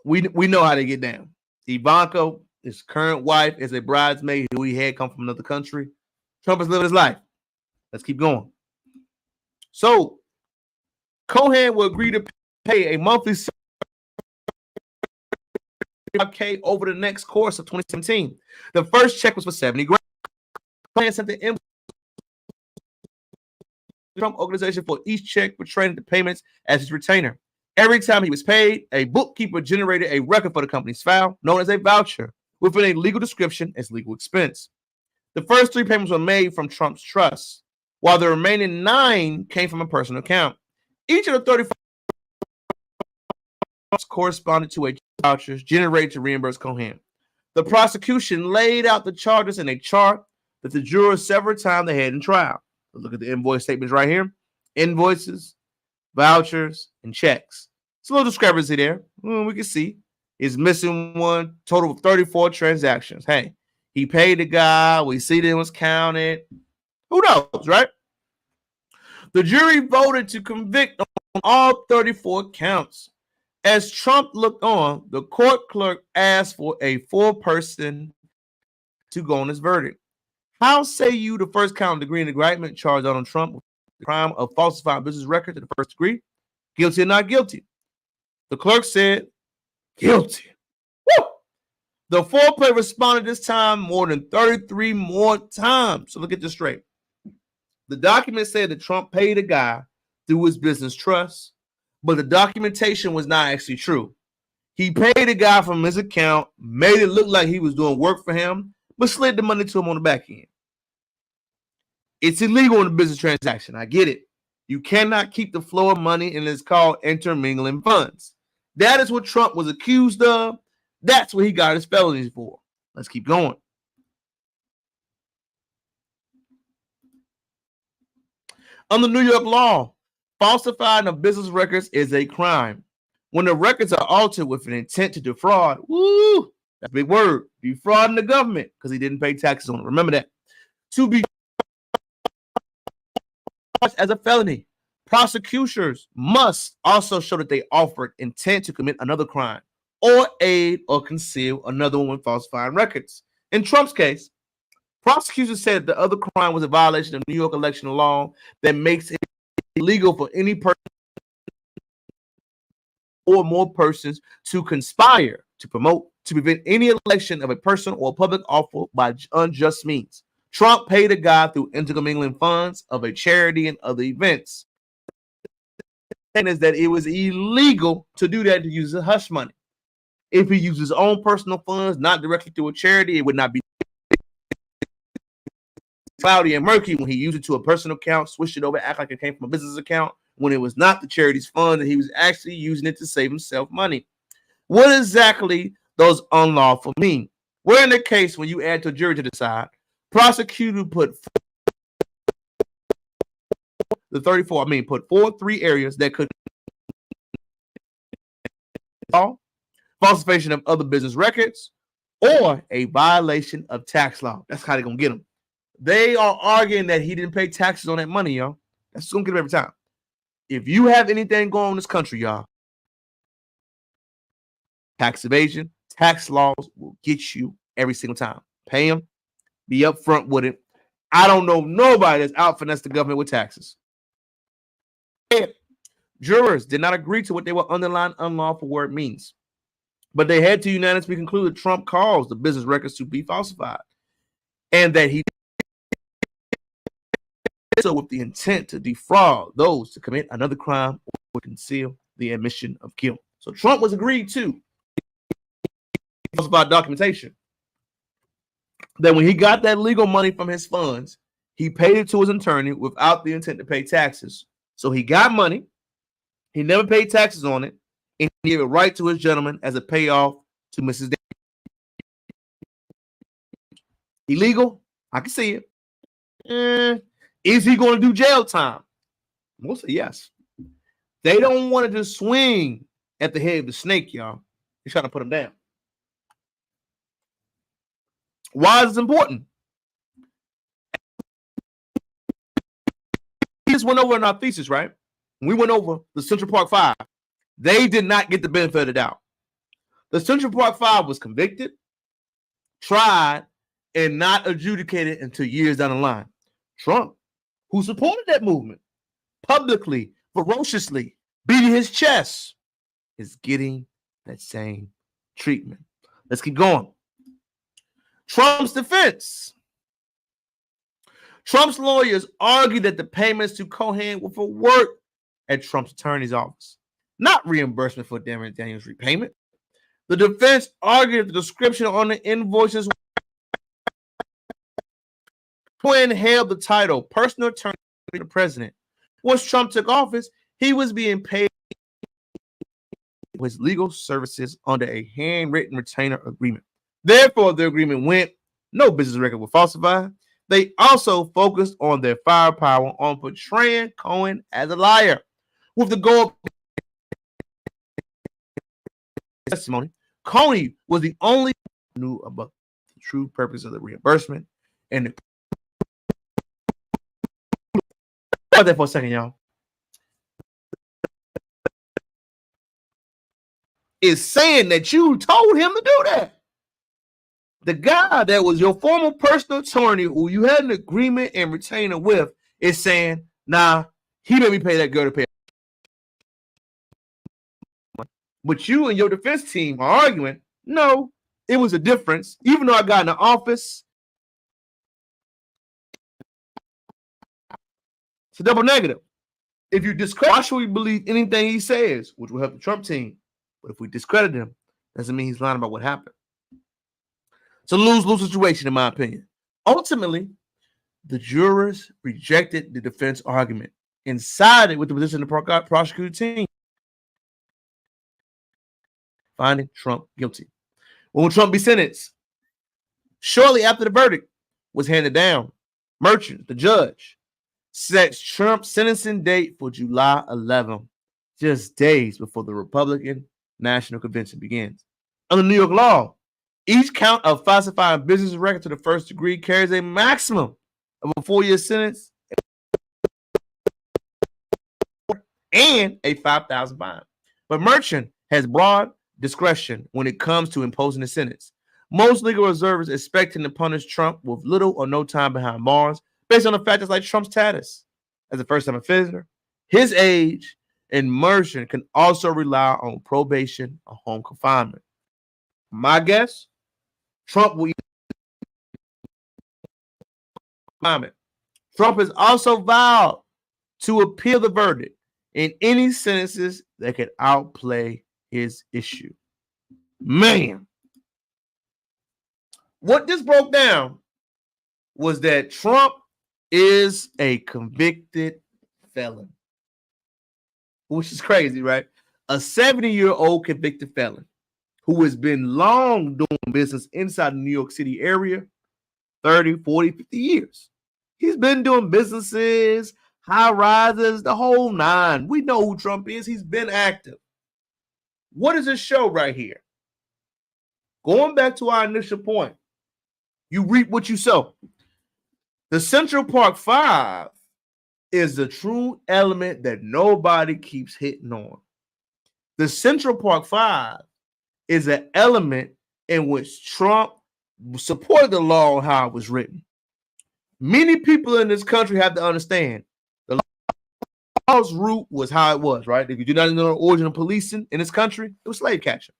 We know how they get down. Ivanka, his current wife, is a bridesmaid who he had come from another country. Trump is living his life. Let's keep going. So Cohen will agree to pay a monthly $5K over the next course of 2017. The first check was for $70,000. Cohen sent the invoice Trump organization for each check portraying the payments as his retainer. Every time he was paid, a bookkeeper generated a record for the company's file, known as a voucher, within a legal description as legal expense. The first 3 payments were made from Trump's trust, while the remaining 9 came from a personal account. Each of the 34 corresponded to a vouchers generated to reimburse Cohen. The prosecution laid out the charges in a chart that the jurors several times they had in trial. Look at the invoice statements right here. Invoices, vouchers, and checks. It's a little discrepancy there. We can see it's missing one. Total of 34 transactions. Hey, he paid the guy. We see that it was counted. Who knows, right? The jury voted to convict on all 34 counts. As Trump looked on, the court clerk asked for a 4-person to go on his verdict. How say you the first count of degree indictment charged Donald Trump with the crime of falsifying business records in the first degree? Guilty or not guilty? The clerk said, guilty. Woo! The foreplay responded this time more than 33 more times. So look at this straight. The document said that Trump paid a guy through his business trust, but the documentation was not actually true. He paid a guy from his account, made it look like he was doing work for him, but slid the money to him on the back end. It's illegal in a business transaction. I get it. You cannot keep the flow of money, and it's called intermingling funds. That is what Trump was accused of. That's what he got his felonies for. Let's keep going. Under New York law, falsifying of business records is a crime. When the records are altered with an intent to defraud, woo, that's a big word, defrauding the government because he didn't pay taxes on it. Remember that. To be charged as a felony, prosecutors must also show that they offered intent to commit another crime or aid or conceal another one when falsifying records. In Trump's case, prosecutors said the other crime was a violation of New York election law that makes it illegal for any person or more persons to conspire to promote, to prevent any election of a person or public office by unjust means. Trump paid a guy through intermingling funds of a charity and other events. And is that it was illegal to do that, to use the hush money. If he used his own personal funds, not directly through a charity, it would not be cloudy and murky. When he used it to a personal account, switched it over, act like it came from a business account, when it was not the charity's fund, and he was actually using it to save himself money. What exactly does unlawful mean? We're in the case when you add to a jury to decide, prosecutor put put 3 areas that could falsification of other business records or a violation of tax law. That's how they're gonna get him. They are arguing that he didn't pay taxes on that money, y'all. That's gonna get him every time. If you have anything going on in this country, y'all, tax evasion, tax laws will get you every single time. Pay them, be upfront with it. I don't know nobody that's out finesse the government with taxes. Jurors did not agree to what they were underlying unlawful word means, but they had to unanimously conclude that Trump caused the business records to be falsified and that he did so with the intent to defraud those to commit another crime or conceal the admission of guilt. So Trump was agreed to falsified documentation. That when he got that legal money from his funds, he paid it to his attorney without the intent to pay taxes. So he got money, he never paid taxes on it, and he gave it right to his gentleman as a payoff to Mrs. Davis. Illegal? I can see it. Is he going to do jail time? Most say yes. They don't want to just swing at the head of the snake, y'all. They're trying to put him down. Why is it important? We just went over in our thesis, right? We went over the Central Park 5. They did not get the benefit of the doubt. The Central Park 5 was convicted, tried, and not adjudicated until years down the line. Trump, who supported that movement publicly, ferociously, beating his chest, is getting that same treatment. Let's keep going. Trump's defense. Trump's lawyers argued that the payments to Cohen were for work at Trump's attorney's office, not reimbursement for Daniels' repayment. The defense argued that the description on the invoices Cohen held the title personal attorney to the president. Once Trump took office, he was being paid for his legal services under a handwritten retainer agreement. Therefore, the agreement went, no business record was falsified. They also focused on their firepower on portraying Cohen as a liar, with the goal of testimony. Cohen was the only one who knew about the true purpose of the reimbursement. And about that for a second, y'all. Is saying that you told him to do that. The guy that was your former personal attorney who you had an agreement and retainer with is saying, nah, he made me pay that girl to pay. But you and your defense team are arguing, no, it was a difference. Even though I got in the office, it's a double negative. If you discredit, why should we believe anything he says, which will help the Trump team? But if we discredit him, doesn't mean he's lying about what happened. It's a lose-lose situation, in my opinion. Ultimately, the jurors rejected the defense argument and sided with the position of the prosecuting team, finding Trump guilty. When will Trump be sentenced? Shortly after the verdict was handed down, Merchant, the judge, sets Trump's sentencing date for July 11th, just days before the Republican National Convention begins. Under New York law, each count of falsifying business record to the first degree carries a maximum of a 4-year sentence and a $5,000 fine. But Merchant has broad discretion when it comes to imposing a sentence. Most legal observers expect him to punish Trump with little or no time behind bars based on the factors like Trump's status as a first-time offender, his age, and Merchant can also rely on probation or home confinement. My guess, Trump will comment. Trump has also vowed to appeal the verdict in any sentences that could outplay his issue. Man, what this broke down was that Trump is a convicted felon, which is crazy, right? A 70-year-old convicted felon who has been long doing business inside the New York City area, 30, 40, 50 years. He's been doing businesses, high rises, the whole nine. We know who Trump is. He's been active. What does this show right here? Going back to our initial point, you reap what you sow. The Central Park 5 is the true element that nobody keeps hitting on. The Central Park 5 is an element in which Trump supported the law on how it was written. Many people in this country have to understand the law's root was how it was, right? If you do not know the origin of policing in this country, it was slave catching.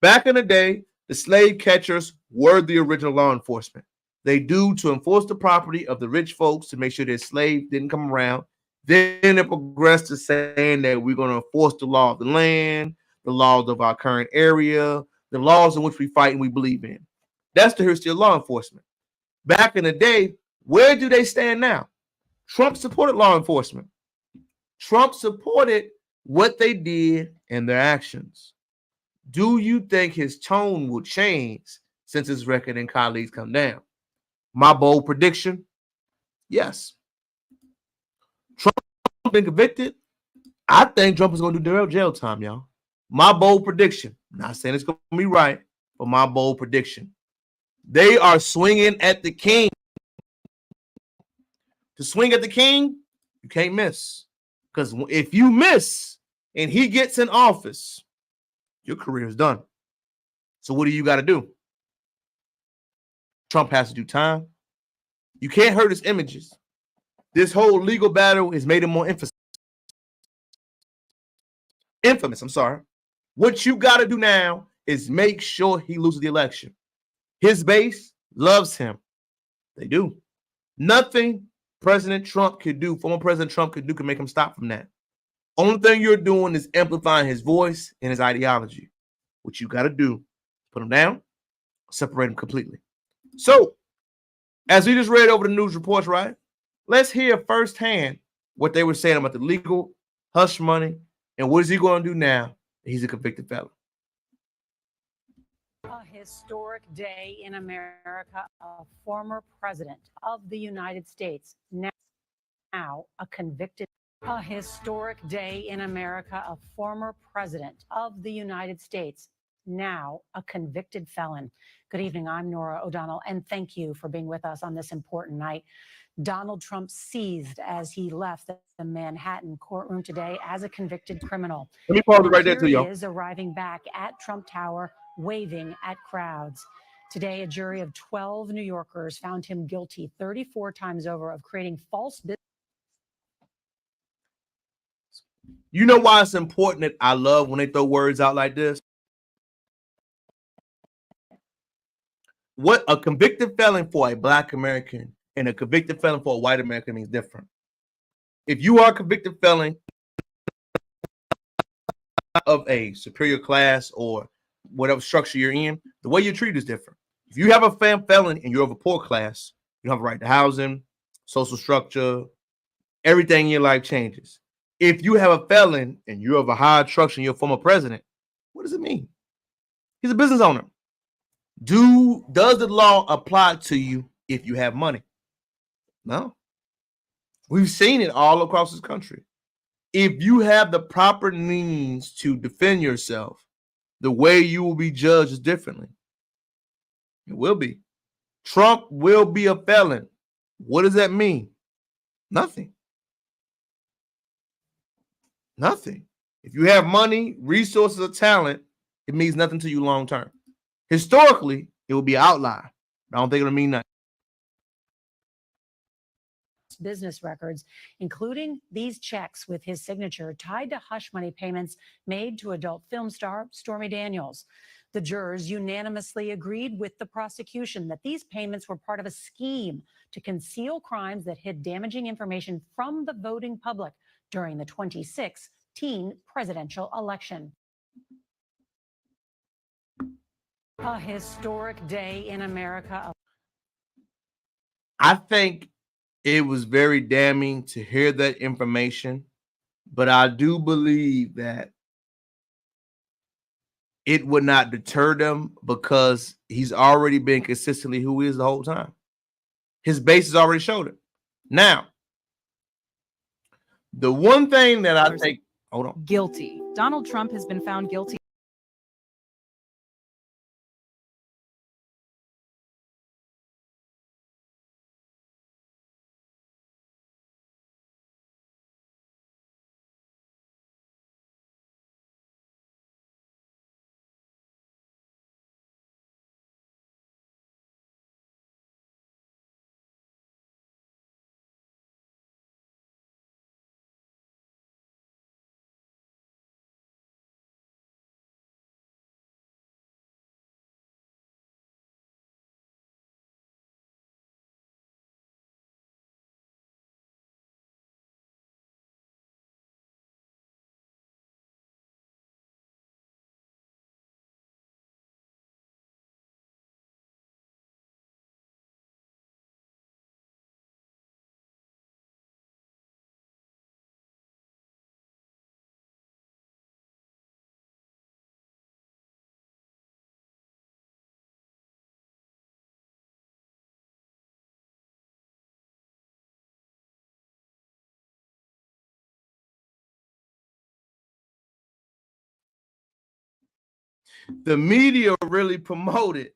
Back in the day, the slave catchers were the original law enforcement. They do to enforce the property of the rich folks to make sure their slave didn't come around. Then it progressed to saying that we're going to enforce the law of the land, the laws of our current area, the laws in which we fight and we believe in. That's the history of law enforcement. Back in the day, where do they stand now? Trump supported law enforcement. Trump supported what they did and their actions. Do you think his tone will change since his record and colleagues come down? My bold prediction, yes. Trump been convicted. I think Trump is going to do jail time, y'all. My bold prediction, not saying it's going to be right, but my bold prediction. They are swinging at the king. To swing at the king, you can't miss. Because if you miss and he gets in office, your career is done. So what do you got to do? Trump has to do time. You can't hurt his images. This whole legal battle has made him more infamous. What you got to do now is make sure he loses the election. His base loves him. They do. Nothing President Trump could do, former President Trump could do, can make him stop from that. Only thing you're doing is amplifying his voice and his ideology. What you got to do, put him down, separate him completely. So, as we just read over the news reports, right? Let's hear firsthand what they were saying about the legal hush money and what is he going to do now that he's a convicted felon. A historic day in America. A former president of the United States, now a convicted. A historic day in America. A former president of the United States, now a convicted felon. Good evening. I'm Norah O'Donnell, and thank you for being with us on this important night. Donald Trump seized as he left the Manhattan courtroom today as a convicted criminal. Let me pause it right there to you. He is arriving back at Trump Tower, waving at crowds. Today, a jury of 12 New Yorkers found him guilty 34 times over of creating false business. You know why it's important that I love when they throw words out like this? What a convicted felon for a Black American and a convicted felon for a white American means different. If you are a convicted felon of a superior class or whatever structure you're in, the way you're treated is different. If you have a felon and you're of a poor class, you don't have a right to housing, social structure, everything in your life changes. If you have a felon and you're of a high structure and you're a former president, what does it mean? He's a business owner. Does the law apply to you if you have money? No. We've seen it all across this country. If you have the proper means to defend yourself, the way you will be judged is differently. It will be. Trump will be a felon. What does that mean? Nothing. Nothing. If you have money, resources, or talent, it means nothing to you long term. Historically, it will be an outlier. I don't think it'll mean nothing. Business records, including these checks with his signature tied to hush money payments made to adult film star Stormy Daniels. The jurors unanimously agreed with the prosecution that these payments were part of a scheme to conceal crimes that hid damaging information from the voting public during the 2016 presidential election. A historic day in America. I think it was very damning to hear that information, but I do believe that it would not deter them because he's already been consistently who he is the whole time. His base has already showed it. Now, the one thing that I think, hold on. Guilty. Donald Trump has been found guilty. The media really promoted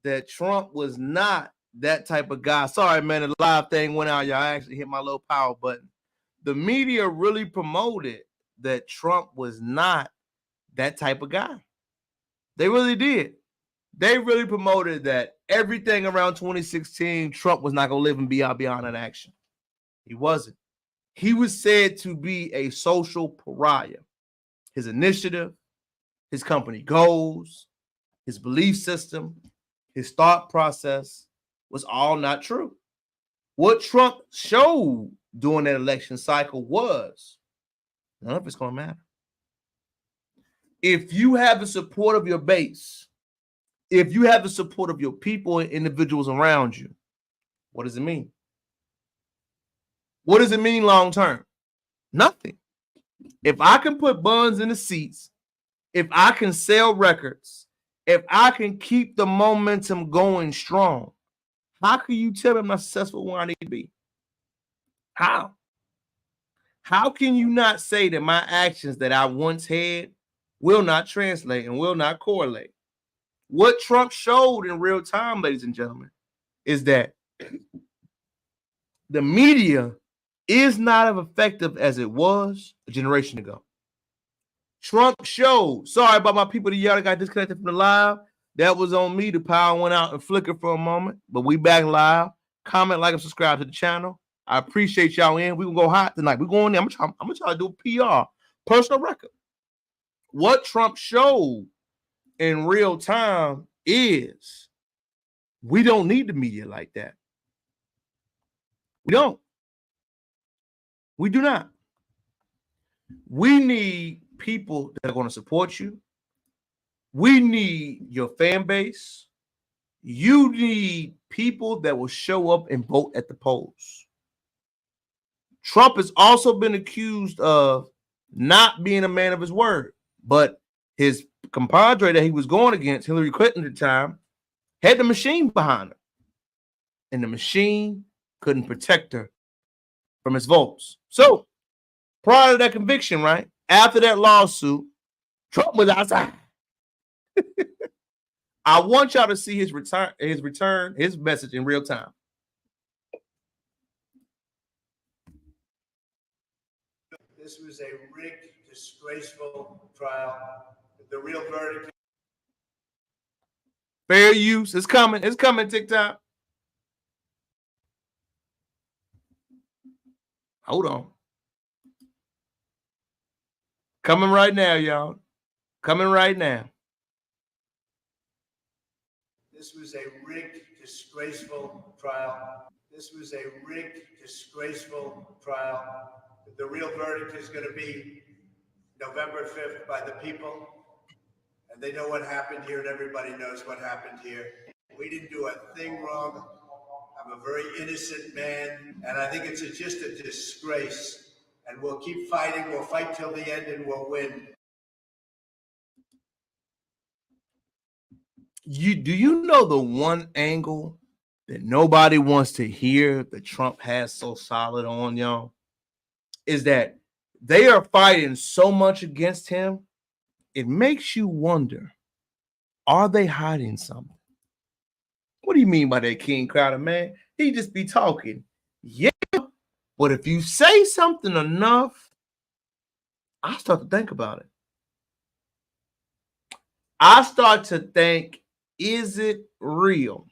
that Trump was not that type of guy. Sorry, man, the live thing went out. Y'all actually hit my little power button. The media really promoted that Trump was not that type of guy. They really did. They really promoted that everything around 2016, Trump was not going to live and be out beyond that action. He wasn't. He was said to be a social pariah. His initiative, his company goals, his belief system, his thought process was all not true. What Trump showed during that election cycle was none of it's going to matter. If you have the support of your base, if you have the support of your people and individuals around you, what does it mean? What does it mean long term? Nothing. If I can put buns in the seats, if I can sell records, if I can keep the momentum going strong, how can you tell me I'm not successful where I need to be? How? How can you not say that my actions that I once had will not translate and will not correlate? What Trump showed in real time, ladies and gentlemen, is that the media is not as effective as it was a generation ago. Trump showed, sorry about my people that got disconnected from the live. That was on me. The power went out and flickered for a moment, but we back live. Comment, like, and subscribe to the channel. I appreciate y'all in. We're going to go hot tonight. We're going in. I'm going to try to do a PR, personal record. What Trump showed in real time is we don't need the media like that. We don't. We do not. We need people that are going to support you. We need your fan base. You need people that will show up and vote at the polls. Trump has also been accused of not being a man of his word, but his compadre that he was going against, Hillary Clinton at the time, had the machine behind her, and the machine couldn't protect her from his votes. So prior to that conviction, right, after that lawsuit, Trump was outside. I want y'all to see his message in real time. This was a rigged, disgraceful trial. The real verdict. Fair use. It's coming. It's coming, TikTok. Hold on. Coming right now, y'all. Coming right now. This was a rigged, disgraceful trial. This was a rigged, disgraceful trial. The real verdict is going to be November 5th by the people. And they know what happened here, and everybody knows what happened here. We didn't do a thing wrong. I'm a very innocent man, and I think it's just a disgrace. And we'll keep fighting. We'll fight till the end, and we'll win. Do you know the one angle that nobody wants to hear that Trump has so solid on, y'all? Is that they are fighting so much against him, it makes you wonder, are they hiding something? What do you mean by that, King Crowder, man? He just be talking. Yeah, but if you say something enough, I start to think about it. I start to think, is it real?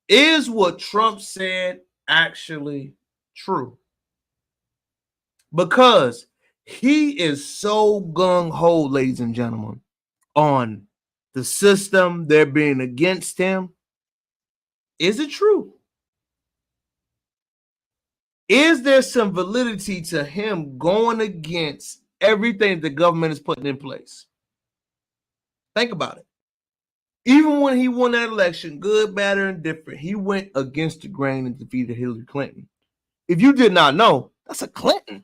Is what Trump said actually true? Because he is so gung-ho, ladies and gentlemen, on the system, they're being against him. Is it true? Is there some validity to him going against everything the government is putting in place? Think about it. Even when he won that election, good, bad, or indifferent, he went against the grain and defeated Hillary Clinton. If you did not know, that's a Clinton.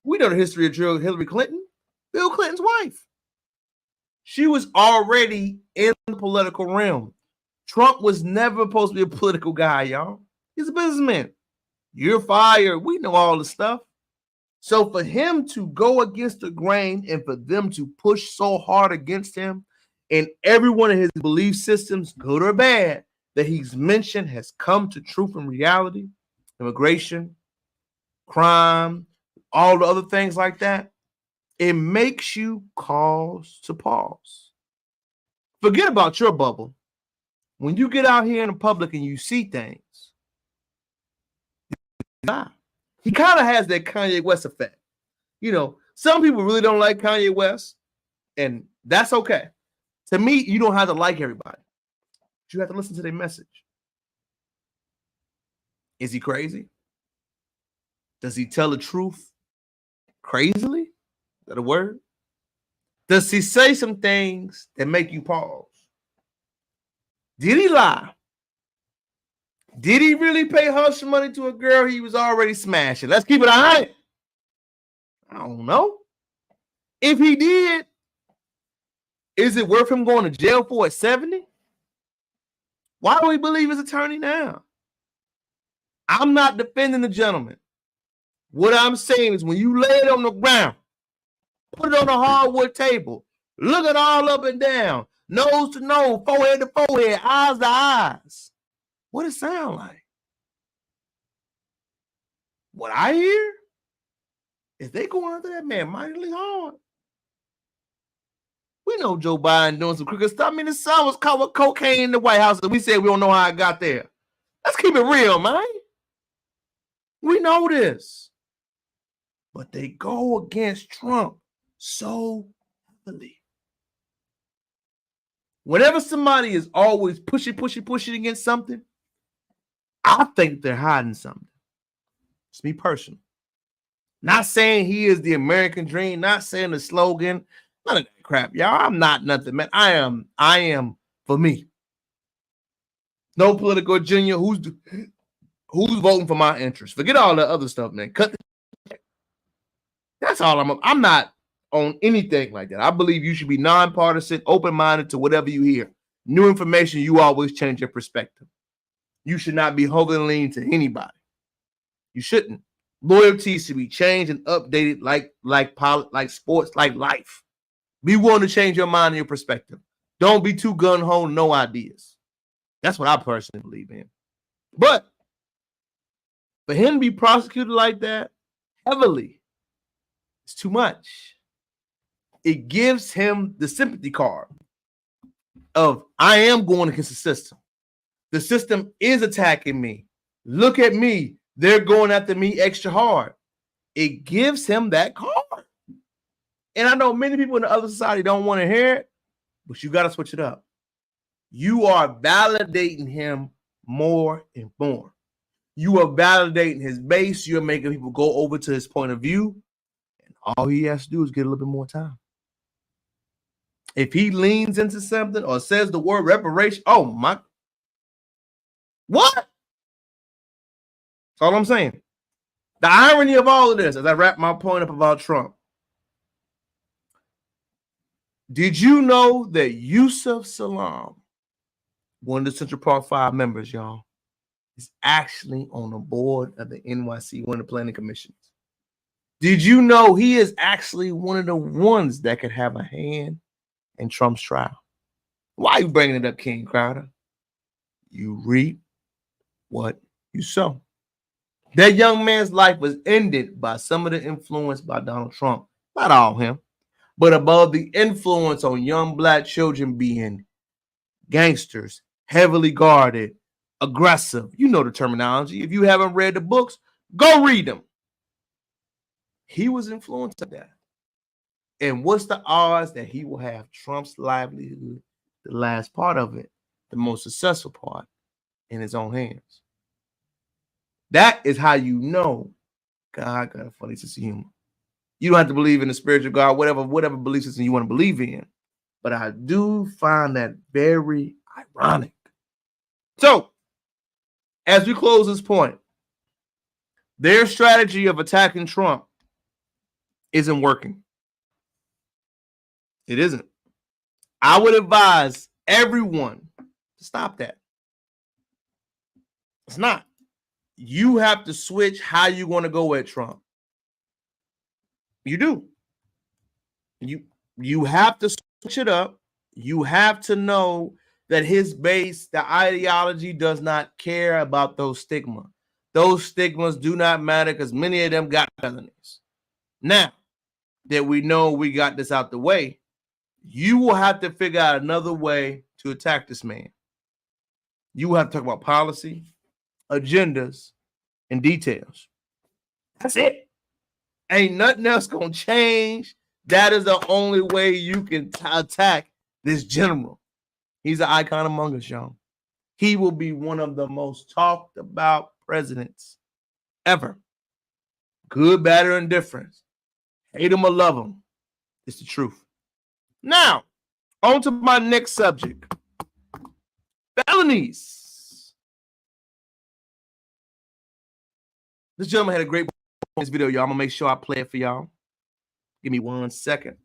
We know the history of Hillary Clinton, Bill Clinton's wife. She was already in the political realm. Trump was never supposed to be a political guy, y'all. He's a businessman. You're fired. We know all the stuff. So for him to go against the grain and for them to push so hard against him, and every one of his belief systems, good or bad, that he's mentioned has come to truth and reality, immigration, crime, all the other things like that, it makes you cause to pause. Forget about your bubble. When you get out here in the public and you see things, he kind of has that Kanye West effect. You know, some people really don't like Kanye West, and that's okay. To me, you don't have to like everybody. You have to listen to their message. Is he crazy? Does he tell the truth crazily? Is that a word? Does he say some things that make you pause? Did he lie? Did he really pay hush money to a girl he was already smashing? Let's keep it 100. I don't know. If he did, is it worth him going to jail for at 70? Why do we believe his attorney now? I'm not defending the gentleman. What I'm saying is when you lay it on the ground, put it on a hardwood table, look it all up and down, nose to nose, forehead to forehead, eyes to eyes. What does it sound like? What I hear is they going after that man mightily hard. We know Joe Biden doing some crooked stuff. I mean, his son was caught with cocaine in the White House, and we said we don't know how it got there. Let's keep it real, man. We know this. But they go against Trump so heavily. Whenever somebody is always pushing against something, I think they're hiding something. It's me personally. Not saying he is the American dream, not saying the slogan, none of that crap, y'all. I'm not nothing, man. I am for me. No political agenda. Who's voting for my interest? Forget all the other stuff, man. Cut the. That's all I'm not on anything like that. I believe you should be nonpartisan, open-minded to whatever you hear. New information, you always change your perspective. You should not be holding lean to anybody. You shouldn't. Loyalty should be changed and updated like sports, like life. Be willing to change your mind and your perspective. Don't be too gun-ho, no ideas. That's what I personally believe in. But for him to be prosecuted like that heavily, it's too much. It gives him the sympathy card of I am going against the system. The system is attacking me. Look at me. They're going after me extra hard. It gives him that card. And I know many people in the other society don't want to hear it, but you got to switch it up. You are validating him more and more. You are validating his base. You're making people go over to his point of view. And all he has to do is get a little bit more time. If he leans into something or says the word reparation, oh my. What? That's all I'm saying. The irony of all of this, as I wrap my point up about Trump. Did you know that Yusuf Salaam, one of the Central Park 5 members, y'all, is actually on the board of the NYC, one of the planning commissions? Did you know he is actually one of the ones that could have a hand in Trump's trial? Why are you bringing it up, King Crowder? You reap what you sow. That young man's life was ended by some of the influence by Donald Trump. Not all him, but above the influence on young black children being gangsters, heavily guarded, aggressive. You know the terminology. If you haven't read the books, go read them. He was influenced by that. And what's the odds that he will have Trump's livelihood, the last part of it, the most successful part, in his own hands? That is how you know God got a funny sense of humor. You don't have to believe in the spiritual God, whatever belief system you want to believe in. But I do find that very ironic. So, as we close this point, their strategy of attacking Trump isn't working. It isn't. I would advise everyone to stop that. It's not. You have to switch how you want to go at Trump. You do. You have to switch it up. You have to know that his base, the ideology, does not care about those stigmas. Those stigmas do not matter because many of them got felonies. Now that we know we got this out the way, you will have to figure out another way to attack this man. You will have to talk about policy, agendas, and details. That's it. Ain't nothing else gonna change. That is the only way you can attack this general. He's an icon among us, y'all. He will be one of the most talked about presidents ever. Good, bad, or indifferent. Hate them or love them. It's the truth. Now, on to my next subject. Felonies. This gentleman had a great in this video, y'all. I'm going to make sure I play it for y'all. Give me 1 second.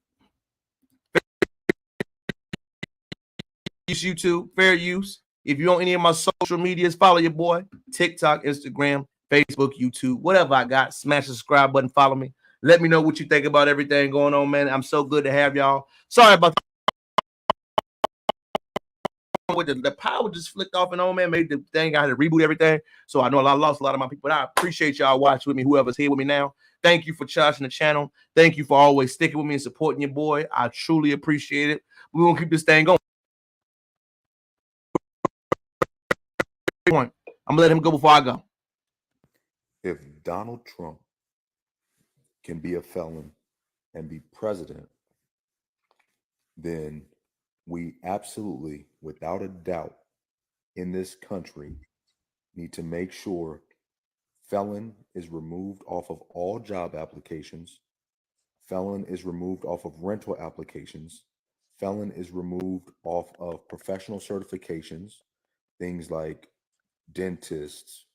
Use YouTube, fair use. If you on any of my social medias, follow your boy. TikTok, Instagram, Facebook, YouTube, whatever I got. Smash the subscribe button, follow me. Let me know what you think about everything going on, man. I'm so good to have y'all. Sorry about the power just flicked off and on, man. Made the thing. I had to reboot everything. So I know I lost a lot of my people, but I appreciate y'all watching with me, whoever's here with me now. Thank you for charging the channel. Thank you for always sticking with me and supporting your boy. I truly appreciate it. We're going to keep this thing going. I'm going to let him go before I go. If Donald Trump can be a felon and be president, then we absolutely, without a doubt, in this country need to make sure felon is removed off of all job applications, felon is removed off of rental applications, felon is removed off of professional certifications, things like dentists,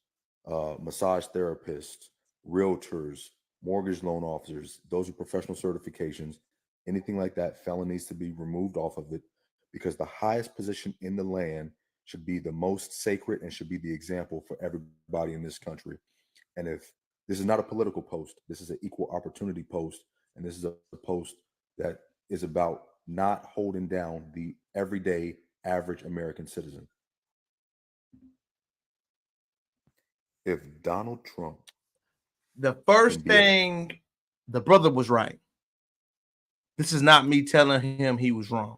massage therapists, realtors, mortgage loan officers. Those are professional certifications. Anything like that, felon needs to be removed off of it, because the highest position in the land should be the most sacred and should be the example for everybody in this country. And if this is not a political post, this is an equal opportunity post, and this is a post that is about not holding down the everyday average American citizen. If Donald Trump, the first thing, the brother was right. This is not me telling him he was wrong.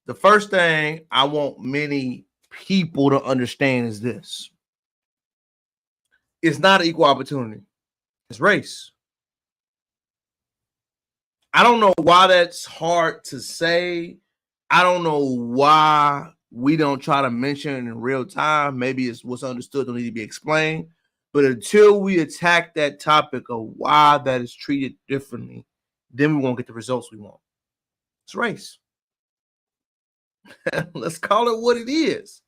The first thing I want many people to understand is this. It's not equal opportunity. It's race. I don't know why that's hard to say. I don't know why we don't try to mention it in real time. Maybe it's what's understood don't need to be explained. But until we attack that topic of why that is treated differently, then we won't get the results we want. It's race. Let's call it what it is.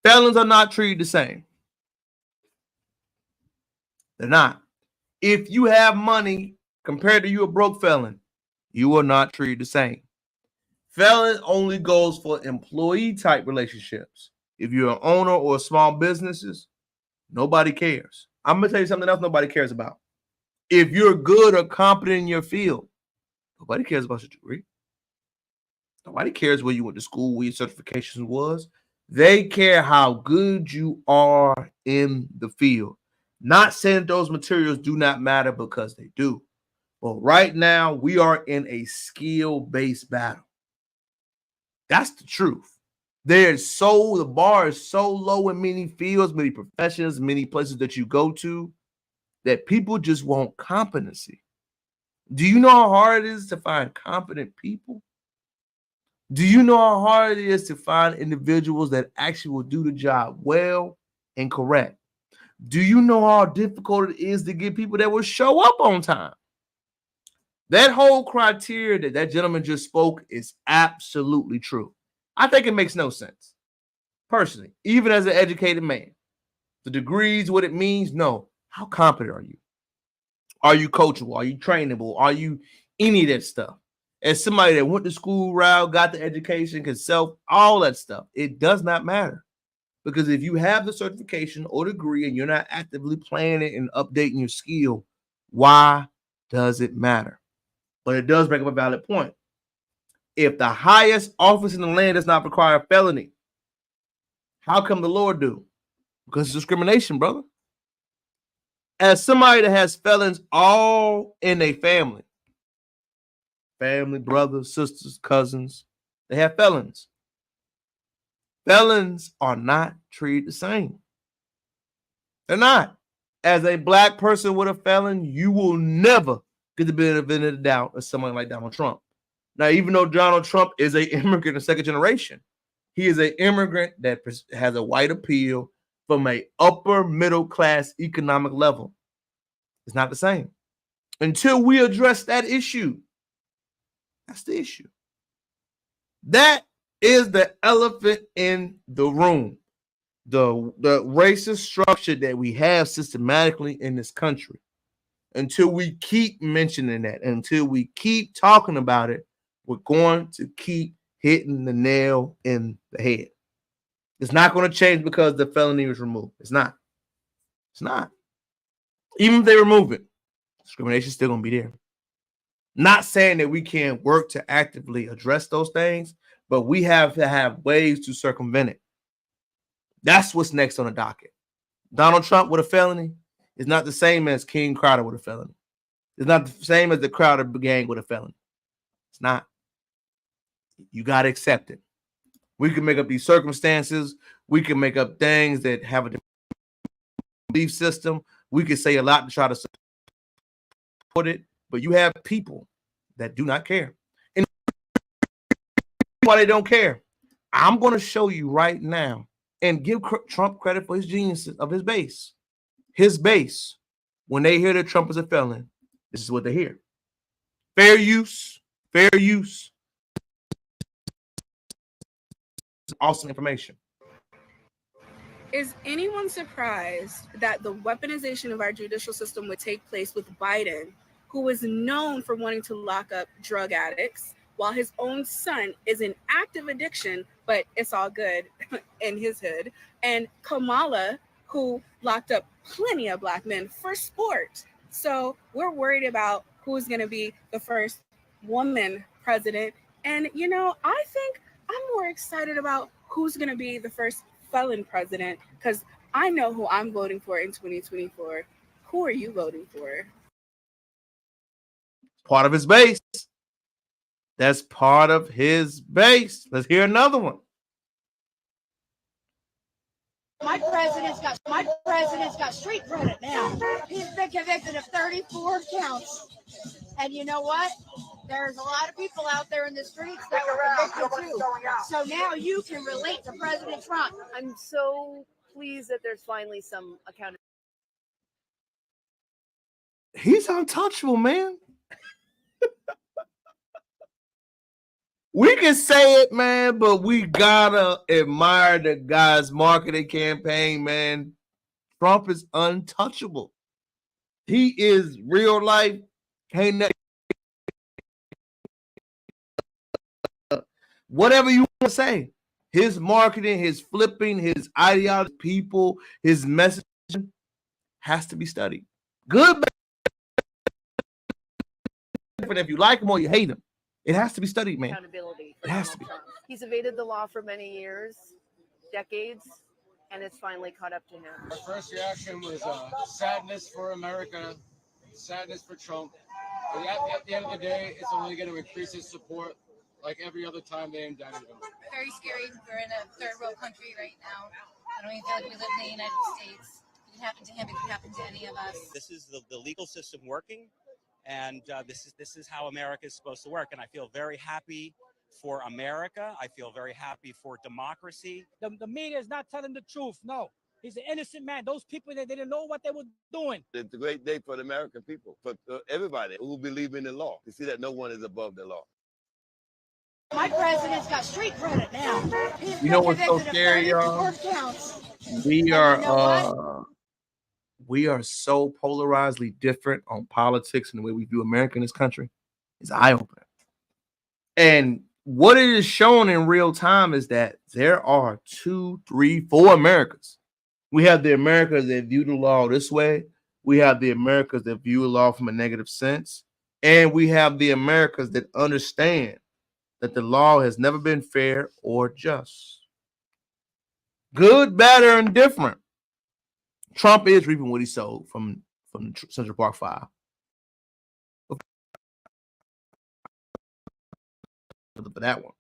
Felons are not treated the same. They're not. If you have money compared to you a broke felon, you are not treated the same. Felon only goes for employee type relationships. If you're an owner or small businesses, nobody cares. I'm going to tell you something else nobody cares about. If you're good or competent in your field, nobody cares about your degree. Nobody cares where you went to school, where your certifications was. They care how good you are in the field. Not saying those materials do not matter, because they do. But right now, we are in a skill-based battle. That's the truth. The bar is so low in many fields, many professions, many places that you go to, that people just want competency. Do you know how hard it is to find competent people? Do you know how hard it is to find individuals that actually will do the job well and correct? Do you know how difficult it is to get people that will show up on time? That whole criteria that gentleman just spoke is absolutely true. I think it makes no sense. Personally, even as an educated man, the degrees, what it means, no. How competent are you? Are you coachable? Are you trainable? Are you any of that stuff? As somebody that went to school route, got the education, can self, all that stuff, it does not matter. Because if you have the certification or degree and you're not actively playing it and updating your skill, why does it matter? But it does bring up a valid point. If the highest office in the land does not require a felony, how come the Lord do? Because it's discrimination, brother. As somebody that has felons all in their family, brothers, sisters, cousins, they have felons. Felons are not treated the same. They're not. As a black person with a felon, you will never get the benefit of the doubt of someone like Donald Trump. Now, even though Donald Trump is an immigrant of second generation, he is an immigrant that has a white appeal from a upper middle class economic level. It's not the same. Until we address that issue, that's the issue. That is the elephant in the room. The racist structure that we have systematically in this country. Until we keep mentioning that, until we keep talking about it, we're going to keep hitting the nail in the head. It's not going to change because the felony was removed. It's not. It's not. Even if they remove it, discrimination is still going to be there. Not saying that we can't work to actively address those things, but we have to have ways to circumvent it. That's what's next on the docket. Donald Trump with a felony is not the same as King Crowder with a felony. It's not the same as the Crowder gang with a felony. It's not. You got to accept it. We can make up these circumstances. We can make up things that have a belief system. We can say a lot to try to support it, but you have people that do not care. And why they don't care, I'm going to show you right now and give Trump credit for his genius of his base. His base, when they hear that Trump is a felon, this is what they hear. Fair use, fair use. Awesome information. Is anyone surprised that the weaponization of our judicial system would take place with Biden, who is known for wanting to lock up drug addicts, while his own son is in active addiction, but it's all good in his hood, and Kamala, who locked up plenty of Black men for sport? So we're worried about who's going to be the first woman president. And, you know, I think I'm more excited about who's going to be the first felon president, because I know who I'm voting for in 2024. Who are you voting for? Part of his base. That's part of his base. Let's hear another one. My president's got street credit now. He's been convicted of 34 counts. And you know what? There's a lot of people out there in the streets that were convicted too. So now you can relate to President Trump. I'm so pleased that there's finally some accountability. He's untouchable, man. We can say it, man, but we gotta admire the guy's marketing campaign, man. Trump is untouchable. He is real life. Whatever you want to say, his marketing, his flipping, his ideology, people, his message has to be studied. Good, but if you like him or you hate him, it has to be studied, man. Accountability. It has to be. He's evaded the law for many years, decades, and it's finally caught up to him. Our first reaction was sadness for America, sadness for Trump. But at the end of the day, it's only going to increase his support like every other time they indicted him. Very scary. We're in a third world country right now. I don't even feel like we live in the United States. It can happen to him. It can happen to any of us. This is the legal system working. And this is how America is supposed to work. And I feel very happy for America. I feel very happy for democracy. The media is not telling the truth. No, he's an innocent man. Those people, they didn't know what they were doing. It's a great day for the American people, for everybody who believe in the law, to see that no one is above the law. My president's got street credit now. He's You know what's so scary, y'all? We are so polarizedly different on politics and the way we view America in this country. It's eye-opening. And what it is shown in real time is that there are 2, 3, 4 Americas. We have the Americas that view the law this way. We have the Americas that view the law from a negative sense. And we have the Americas that understand that the law has never been fair or just. Good, bad, or indifferent. Trump is reaping what he sowed from the Central Park Five. For that one.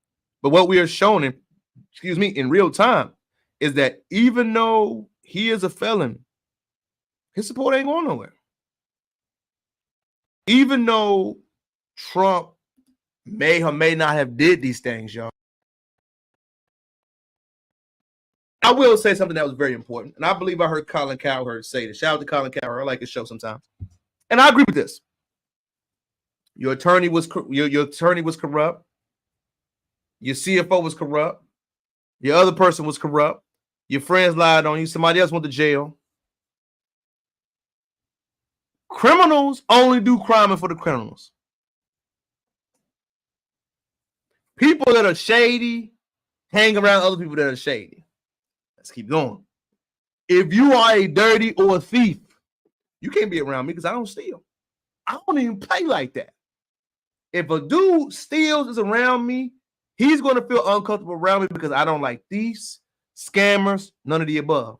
But what we are shown in real time is that even though he is a felon, his support ain't going nowhere. Even though Trump may or may not have did these things, y'all, I will say something that was very important, and I believe I heard Colin Cowherd say this. Shout out to Colin Cowherd. I like his show sometimes, and I agree with this. Your attorney was your attorney was corrupt. Your CFO was corrupt. Your other person was corrupt. Your friends lied on you. Somebody else went to jail. Criminals only do crime for the criminals. People that are shady hang around other people that are shady. Let's keep going. If you are a dirty or a thief, you can't be around me because I don't steal. I don't even play like that. If a dude steals is around me, he's going to feel uncomfortable around me because I don't like thieves, scammers, none of the above.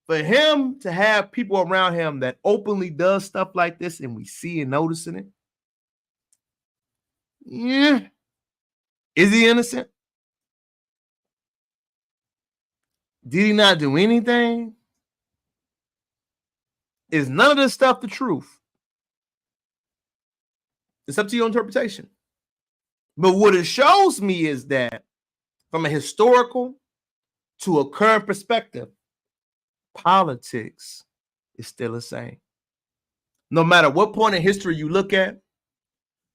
For him to have people around him that openly does stuff like this and we see and noticing it, yeah. Is he innocent? Did he not do anything? Is none of this stuff the truth? It's up to your interpretation. But what it shows me is that from a historical to a current perspective, politics is still the same. No matter what point in history you look at,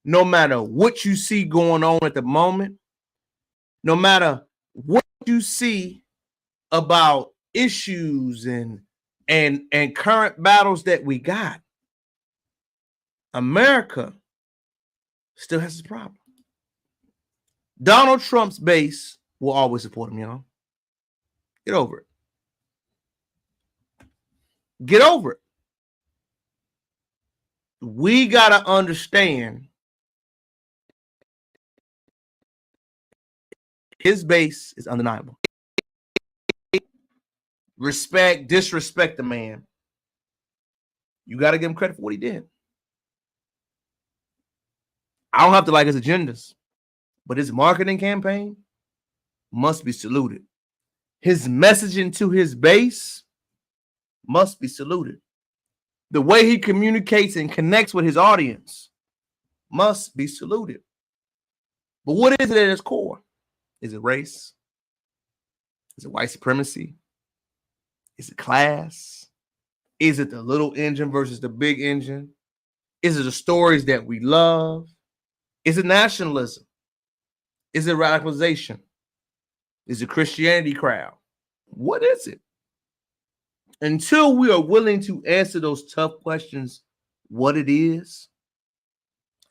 no matter what you see going on at the moment, no matter what you see about issues and current battles that we got, America still has this problem. Donald Trump's base will always support him, y'all. Get over it. Get over it. We got to understand his base is undeniable. Respect, disrespect the man. You got to give him credit for what he did. I don't have to like his agendas, but his marketing campaign must be saluted. His messaging to his base must be saluted. The way he communicates and connects with his audience must be saluted. But what is it at its core? Is it race? Is it white supremacy? Is it class? Is it the little engine versus the big engine? Is it the stories that we love? Is it nationalism? Is it radicalization? Is it Christianity crowd? What is it? Until we are willing to answer those tough questions, what it is,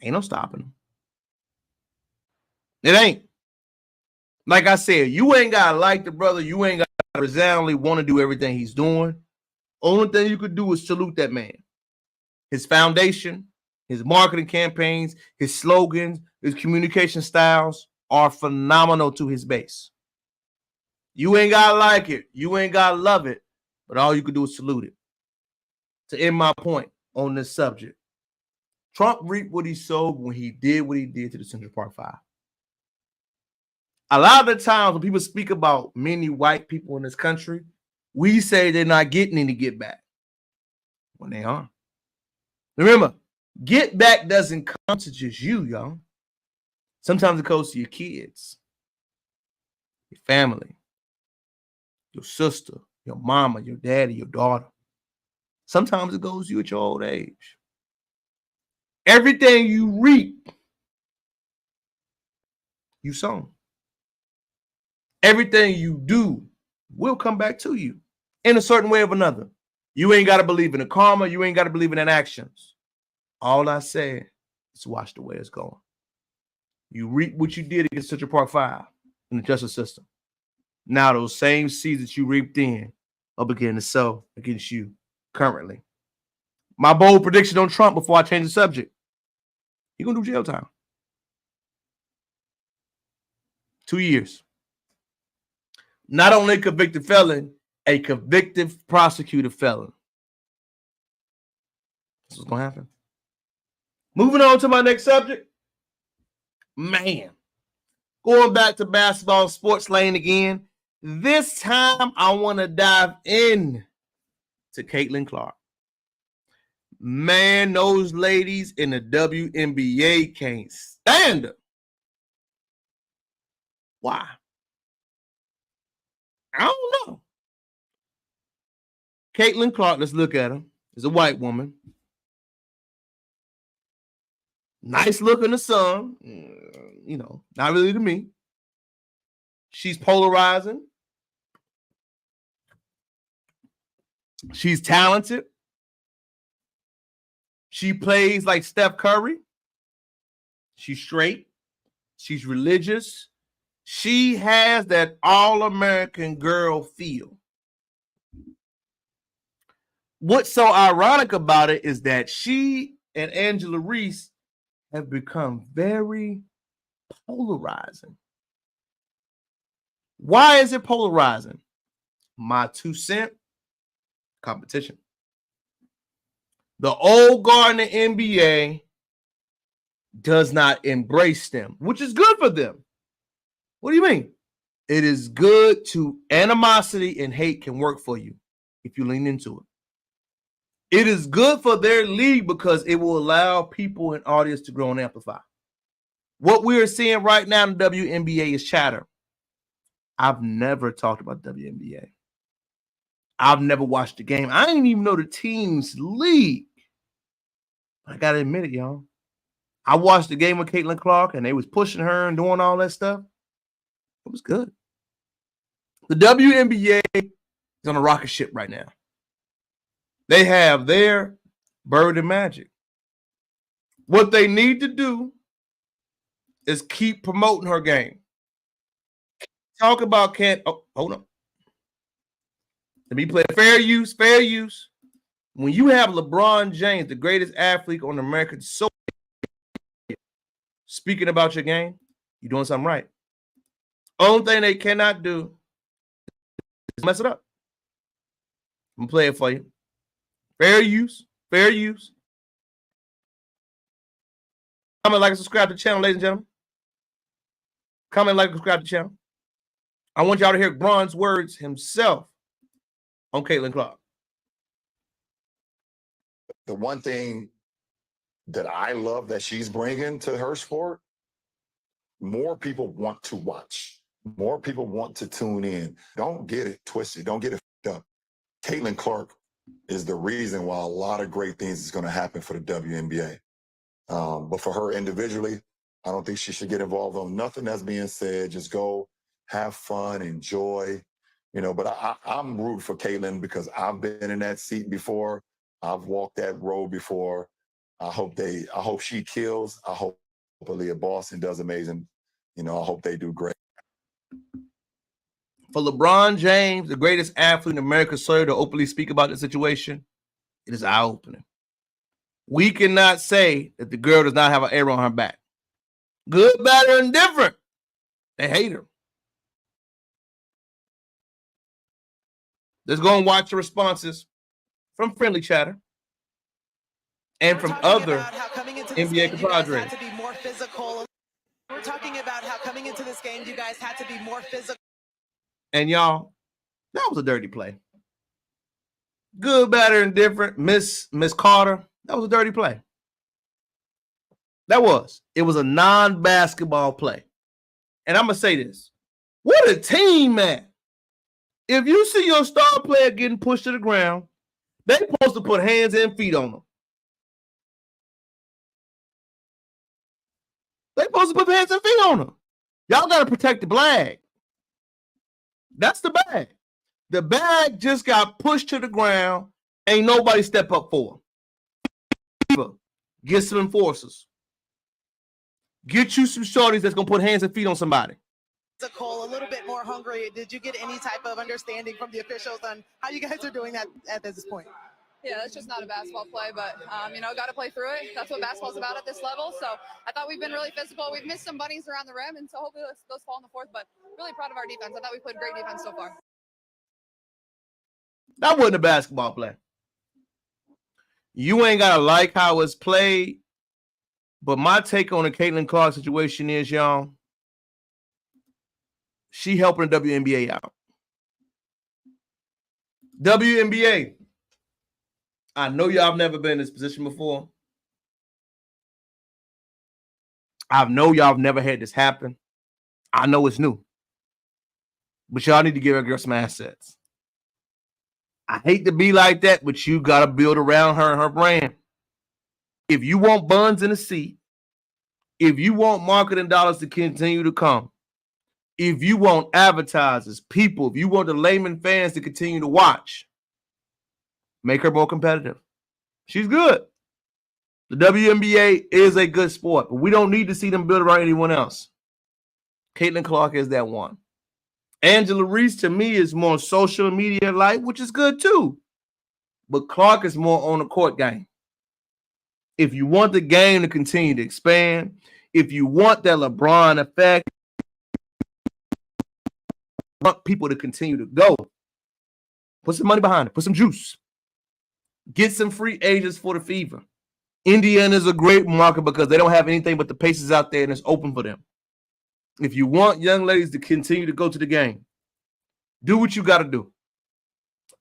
ain't no stopping them. It ain't. Like I said, you ain't got to like the brother. You ain't got to resoundingly want to do everything he's doing. Only thing you could do is salute that man. His foundation, his marketing campaigns, his slogans, his communication styles are phenomenal to his base. You ain't got to like it. You ain't got to love it. But all you could do is salute it. To end my point on this subject, Trump reaped what he sowed when he did what he did to the Central Park Five. A lot of the times when people speak about many white people in this country, we say they're not getting any get back when they are. Remember, get back doesn't come to just you, y'all. Sometimes it goes to your kids, your family, your sister, your mama, your daddy, your daughter. Sometimes it goes to you at your old age. Everything you reap, you sow. Everything you do will come back to you in a certain way or another. You ain't got to believe in the karma. You ain't got to believe in the actions. All I said is watch the way it's going. You reap what you did against Central Park 5 in the justice system. Now those same seeds that you reaped in are beginning to sow against you currently. My bold prediction on Trump before I change the subject. He's going to do jail time. 2 years. Not only a convicted felon, a convicted prosecuted felon. That's what's going to happen. Moving on to my next subject. Man. Going back to basketball and sports lane again. This time I want to dive in to Caitlin Clark. Man, those ladies in the WNBA can't stand her. Why? I don't know. Caitlin Clark, let's look at her. Is a white woman. Nice look in the sun. You know, not really to me. She's polarizing. She's talented. She plays like Steph Curry. She's straight. She's religious. She has that all-American girl feel. What's so ironic about it is that she and Angela Reese have become very polarizing. Why is it polarizing? My 2 cents, competition. The old guard in the NBA does not embrace them, which is good for them. What do you mean? It is good to animosity and hate can work for you if you lean into it. It is good for their league because it will allow people and audience to grow and amplify. What we are seeing right now in the WNBA is chatter. I've never talked about WNBA. I've never watched the game. I didn't even know the team's league. I got to admit it, y'all. I watched the game with Caitlin Clark, and they was pushing her and doing all that stuff. It was good. The WNBA is on a rocket ship right now. They have their Bird and Magic. What they need to do is keep promoting her game. Talk about hold on. Let me play fair use. When you have LeBron James, the greatest athlete on American soil, speaking about your game, you're doing something right. Only thing they cannot do is mess it up. I'm gonna play it for you. Fair use. Comment, like, and subscribe to the channel, ladies and gentlemen. Comment, like, and subscribe to the channel. I want y'all to hear Bron's words himself on Caitlin Clark. The one thing that I love that she's bringing to her sport, more people want to watch. More people want to tune in. Don't get it twisted. Don't get it f***ed up. Caitlin Clark is the reason why a lot of great things is going to happen for the WNBA. But for her individually, I don't think she should get involved on nothing that's being said. Just go have fun, enjoy, but I'm rooting for Caitlin because I've been in that seat before. I've walked that road before. I hope she kills. I hope Aaliyah Boston does amazing. I hope they do great. For LeBron James, the greatest athlete in America's soil, to openly speak about the situation, it is eye-opening. We cannot say that the girl does not have an arrow on her back. Good, bad, or indifferent. They hate her. Let's go and watch the responses from Friendly Chatter and from other NBA compadres. We're talking about how coming into this game, you guys had to be more physical. And y'all, that was a dirty play. Good, bad, or indifferent. Miss Carter, that was a dirty play. That was. It was a non-basketball play. And I'm going to say this. What a team, man. If you see your star player getting pushed to the ground, they're supposed to put hands and feet on them. They're supposed to put hands and feet on them. Y'all got to protect the bag. That's the bag. The bag just got pushed to the ground. Ain't nobody step up for him. Get some enforcers. Get you some shorties that's going to put hands and feet on somebody. A little bit more hungry. Did you get any type of understanding from the officials on how you guys are doing that at this point? Yeah, it's just not a basketball play, but, got to play through it. That's what basketball's about at this level. So I thought we've been really physical. We've missed some bunnies around the rim, and so hopefully those fall in the fourth, but really proud of our defense. I thought we played great defense so far. That wasn't a basketball play. You ain't got to like how it's played, but my take on the Caitlin Clark situation is, y'all, she helping the WNBA out. WNBA. I know y'all have never been in this position before. I know y'all have never had this happen. I know it's new. But y'all need to give her girl some assets. I hate to be like that, but you got to build around her and her brand. If you want buns in a seat, if you want marketing dollars to continue to come, if you want advertisers, people, if you want the layman fans to continue to watch, make her more competitive. She's good. The WNBA is a good sport, but we don't need to see them build around anyone else. Caitlin Clark is that one. Angela Reese, to me, is more social media light, which is good too. But Clark is more on the court game. If you want the game to continue to expand, if you want that LeBron effect, want people to continue to go, put some money behind it, put some juice. Get some free agents for the Fever. Indiana is a great market because they don't have anything but the Pacers out there and it's open for them. If you want young ladies to continue to go to the game, do what you got to do.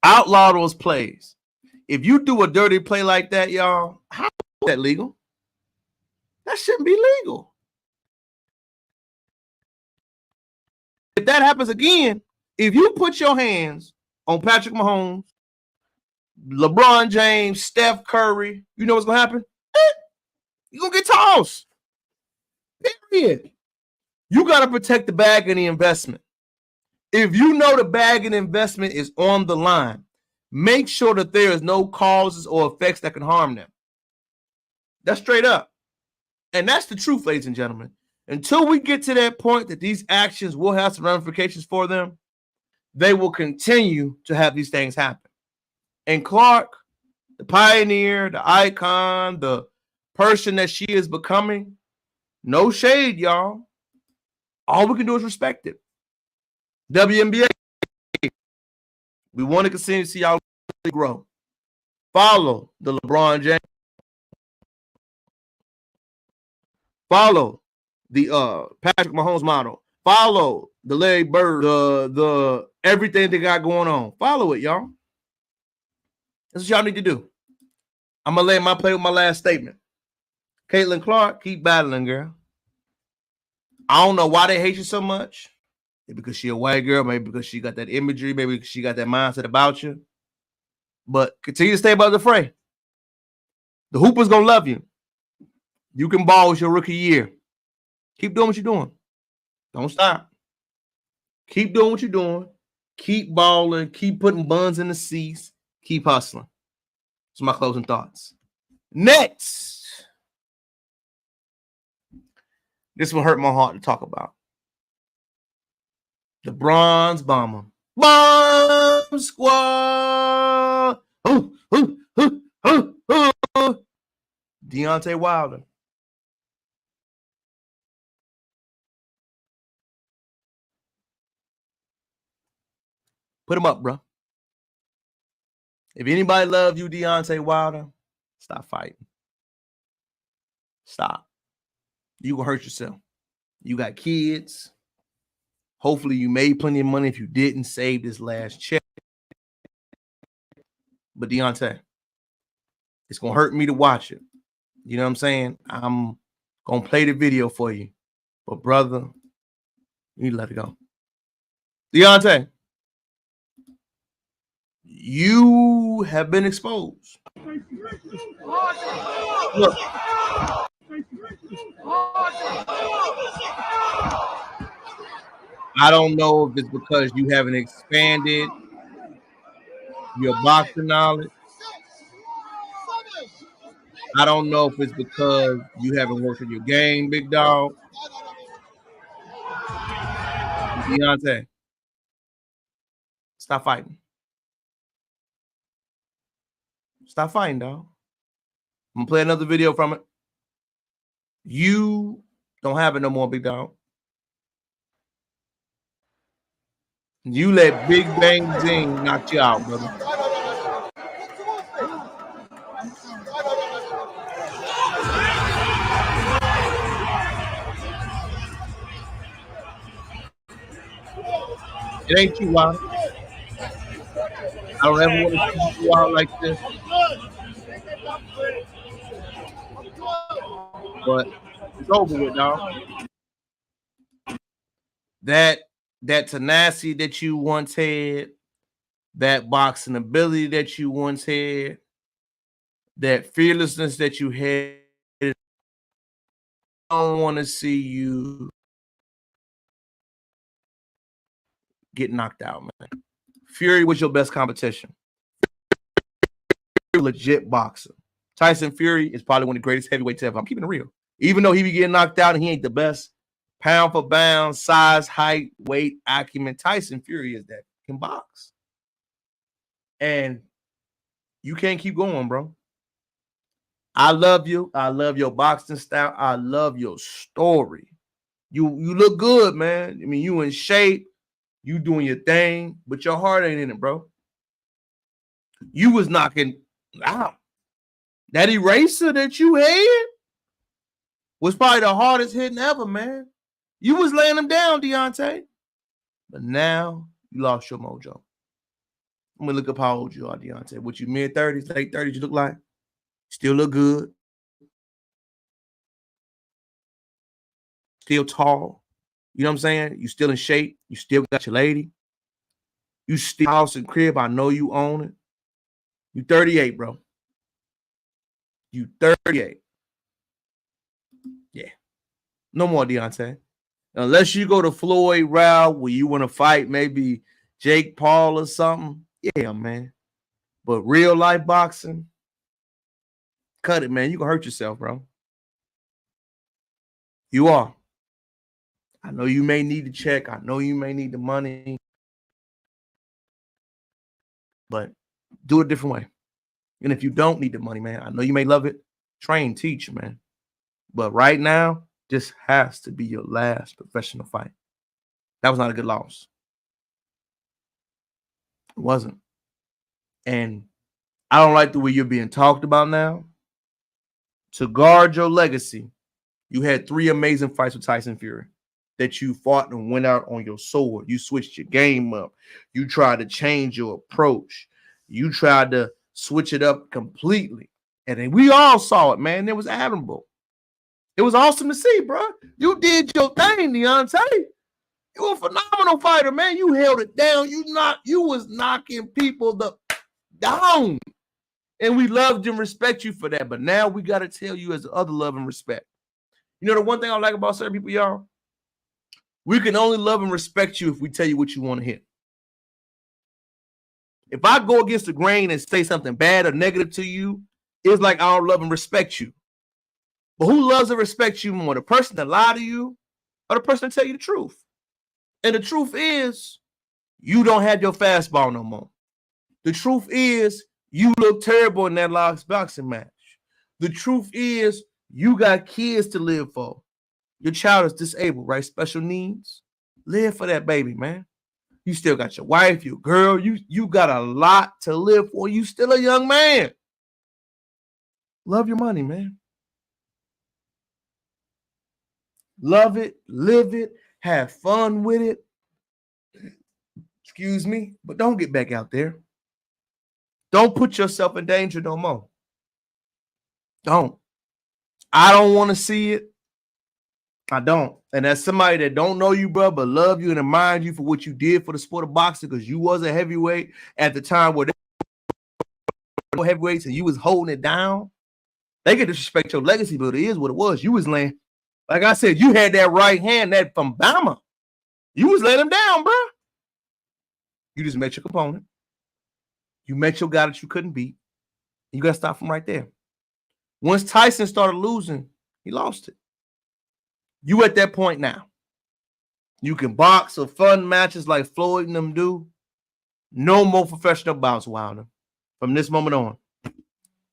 Outlaw those plays. If you do a dirty play like that, y'all, how is that legal? That shouldn't be legal. If that happens again, if you put your hands on Patrick Mahomes, LeBron James, Steph Curry, you know what's going to happen? You're going to get tossed. Period. You got to protect the bag and the investment. If you know the bag and investment is on the line, make sure that there is no causes or effects that can harm them. That's straight up. And that's the truth, ladies and gentlemen. Until we get to that point that these actions will have some ramifications for them, they will continue to have these things happen. And Clark, the pioneer, the icon, the person that she is becoming, no shade, y'all. All we can do is respect it. WNBA, we want to continue to see y'all grow. Follow the LeBron James. Follow the Patrick Mahomes model. Follow the Larry Bird, the everything they got going on. Follow it, y'all. That's what y'all need to do. I'm gonna lay my play with my last statement. Caitlin Clark, keep battling, girl. I don't know why they hate you so much. Maybe because she a white girl, maybe because she got that imagery, maybe because she got that mindset about you. But continue to stay above the fray. The Hooper's gonna love you. You can ball with your rookie year. Keep doing what you're doing. Don't stop. Keep doing what you're doing. Keep balling. Keep putting buns in the seats. Keep hustling. That's my closing thoughts. Next. This will hurt my heart to talk about. The Bronze Bomber. Bomb Squad. Deontay Wilder. Put him up, bro. If anybody loves you, Deontay Wilder, stop fighting. Stop. You gonna hurt yourself. You got kids. Hopefully you made plenty of money. If you didn't, save this last check. But Deontay, it's gonna hurt me to watch it. You know what I'm saying? I'm gonna play the video for you. But brother, you need to let it go. Deontay, you have been exposed. Look. I don't know if it's because you haven't expanded your boxing knowledge. I don't know if it's because you haven't worked on your game, big dog. Deontay, stop fighting. Stop fighting, dog. I'm going to play another video from it. You don't have it no more, big dog. You let Big Bang Zing knock you out, brother. It ain't you, Wilder. I don't ever want to see you out like this. But it's over with, dog. That that tenacity that you once had, that boxing ability that you once had, that fearlessness that you had. I don't want to see you get knocked out, man. Fury was your best competition. Legit boxer. Tyson Fury is probably one of the greatest heavyweights ever. I'm keeping it real. Even though he be getting knocked out and he ain't the best, pound for pound, size, height, weight, acumen, Tyson Fury is that can box. And you can't keep going, bro. I love you. I love your boxing style. I love your story. You look good, man. I mean, you in shape. You doing your thing, but your heart ain't in it, bro. You was knocking out. That eraser that you had was probably the hardest hitting ever, man. You was laying them down, Deontay. But now you lost your mojo. I'm gonna look up how old you are, Deontay. What you mid-30s, late 30s, you look like? Still look good. Still tall. You know what I'm saying? You still in shape. You still got your lady. You still house and crib. I know you own it. You 38, bro. You 38. Yeah. No more, Deontay. Unless you go to Floyd route where you want to fight maybe Jake Paul or something. Yeah, man. But real life boxing, cut it, man. You gonna hurt yourself, bro. You are. I know you may need the check. I know you may need the money. But do it a different way. And if you don't need the money, man, I know you may love it. Train, teach, man. But right now, this has to be your last professional fight. That was not a good loss. It wasn't. And I don't like the way you're being talked about now. To guard your legacy, you had 3 amazing fights with Tyson Fury that you fought and went out on your sword. You switched your game up. You tried to change your approach. You tried to switch it up completely. And then we all saw it, man. It was admirable. It was awesome to see, bro. You did your thing, Deontay. You were a phenomenal fighter, man. You held it down. You was knocking people down. And we loved and respect you for that. But now we got to tell you as other love and respect. You know the one thing I like about certain people, y'all? We can only love and respect you if we tell you what you want to hear. If I go against the grain and say something bad or negative to you, it's like I don't love and respect you. But who loves and respects you more? The person that lie to you or the person that tell you the truth? And the truth is, you don't have your fastball no more. The truth is, you look terrible in that last boxing match. The truth is, you got kids to live for. Your child is disabled, right? Special needs. Live for that baby, man. You still got your wife, your girl. You got a lot to live for. You still a young man. Love your money, man. Love it, live it, have fun with it. Excuse me, but don't get back out there. Don't put yourself in danger no more. Don't. I don't want to see it. I don't. And as somebody that don't know you, bro, but love you and admire you for what you did for the sport of boxing, because you was a heavyweight at the time where they were heavyweights and you was holding it down. They could disrespect your legacy, but it is what it was. You was laying, like I said, you had that right hand, that from Bama. You was laying him down, bro. You just met your opponent. You met your guy that you couldn't beat. You got to stop from right there. Once Tyson started losing, he lost it. You at that point now. You can box or fun matches like Floyd and them do. No more professional bouts, Wilder. From this moment on,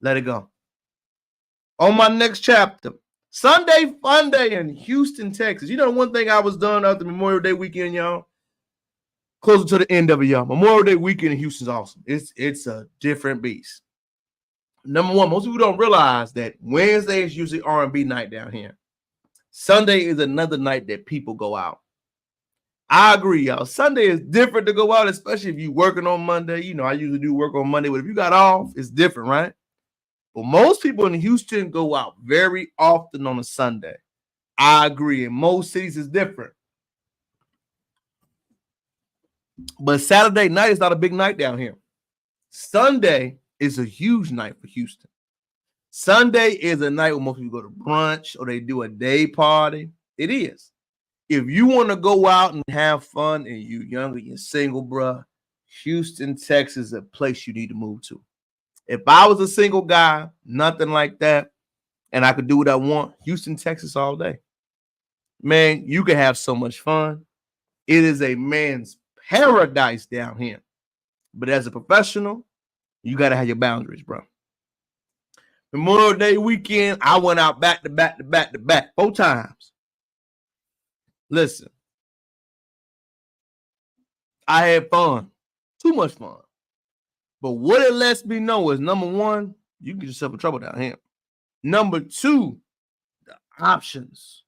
let it go. On my next chapter, Sunday Fun Day in Houston, Texas. You know one thing I was done after Memorial Day weekend, y'all? Closer to the end of it, y'all. Memorial Day weekend in Houston's awesome. It's a different beast. Number one, most people don't realize that Wednesday is usually R&B night down here. Sunday is another night that people go out. I agree, y'all. Sunday is different to go out, especially if you're working on Monday. You know, I usually do work on Monday, but if you got off, it's different, right? But most people in Houston go out very often on a Sunday. I agree. In most cities, it's different. But Saturday night is not a big night down here. Sunday is a huge night for Houston. Sunday is a night when most people go to brunch or they do a day party. It is. If you want to go out and have fun and you're younger, you're single, bruh, Houston, Texas is a place you need to move to. If I was a single guy, nothing like that, and I could do what I want, Houston, Texas all day. Man, you can have so much fun. It is a man's paradise down here. But as a professional, you got to have your boundaries, bro. Memorial Day weekend, I went out back to back 4 times. Listen, I had fun, too much fun. But what it lets me know is, number one, you can get yourself in trouble down here. Number two, the options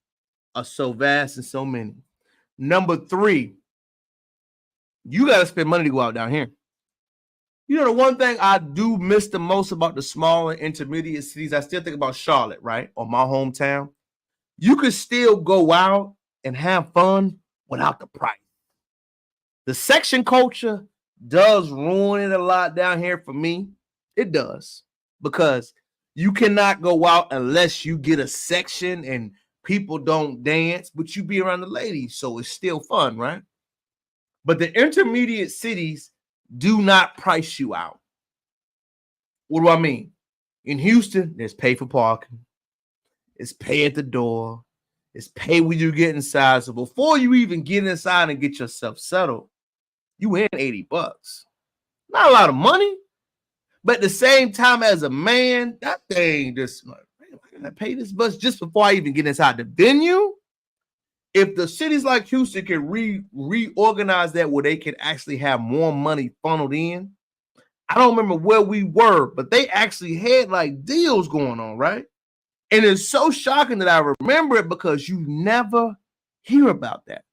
are so vast and so many. Number three, you got to spend money to go out down here. You know, the one thing I do miss the most about the smaller intermediate cities, I still think about Charlotte, right? Or my hometown. You could still go out and have fun without the price. The section culture does ruin it a lot down here for me. It does. Because you cannot go out unless you get a section and people don't dance, but you be around the ladies, so it's still fun, right? But the intermediate cities do not price you out. What do I mean? In Houston, there's pay for parking. It's pay at the door. It's pay when you get inside. So before you even get inside and get yourself settled, you in $80. Not a lot of money, but at the same time, as a man, that thing just like, man, I gotta pay this much just before I even get inside the venue. If the cities like Houston can reorganize that where they can actually have more money funneled in, I don't remember where we were, but they actually had like deals going on, right? And it's so shocking that I remember it because you never hear about that.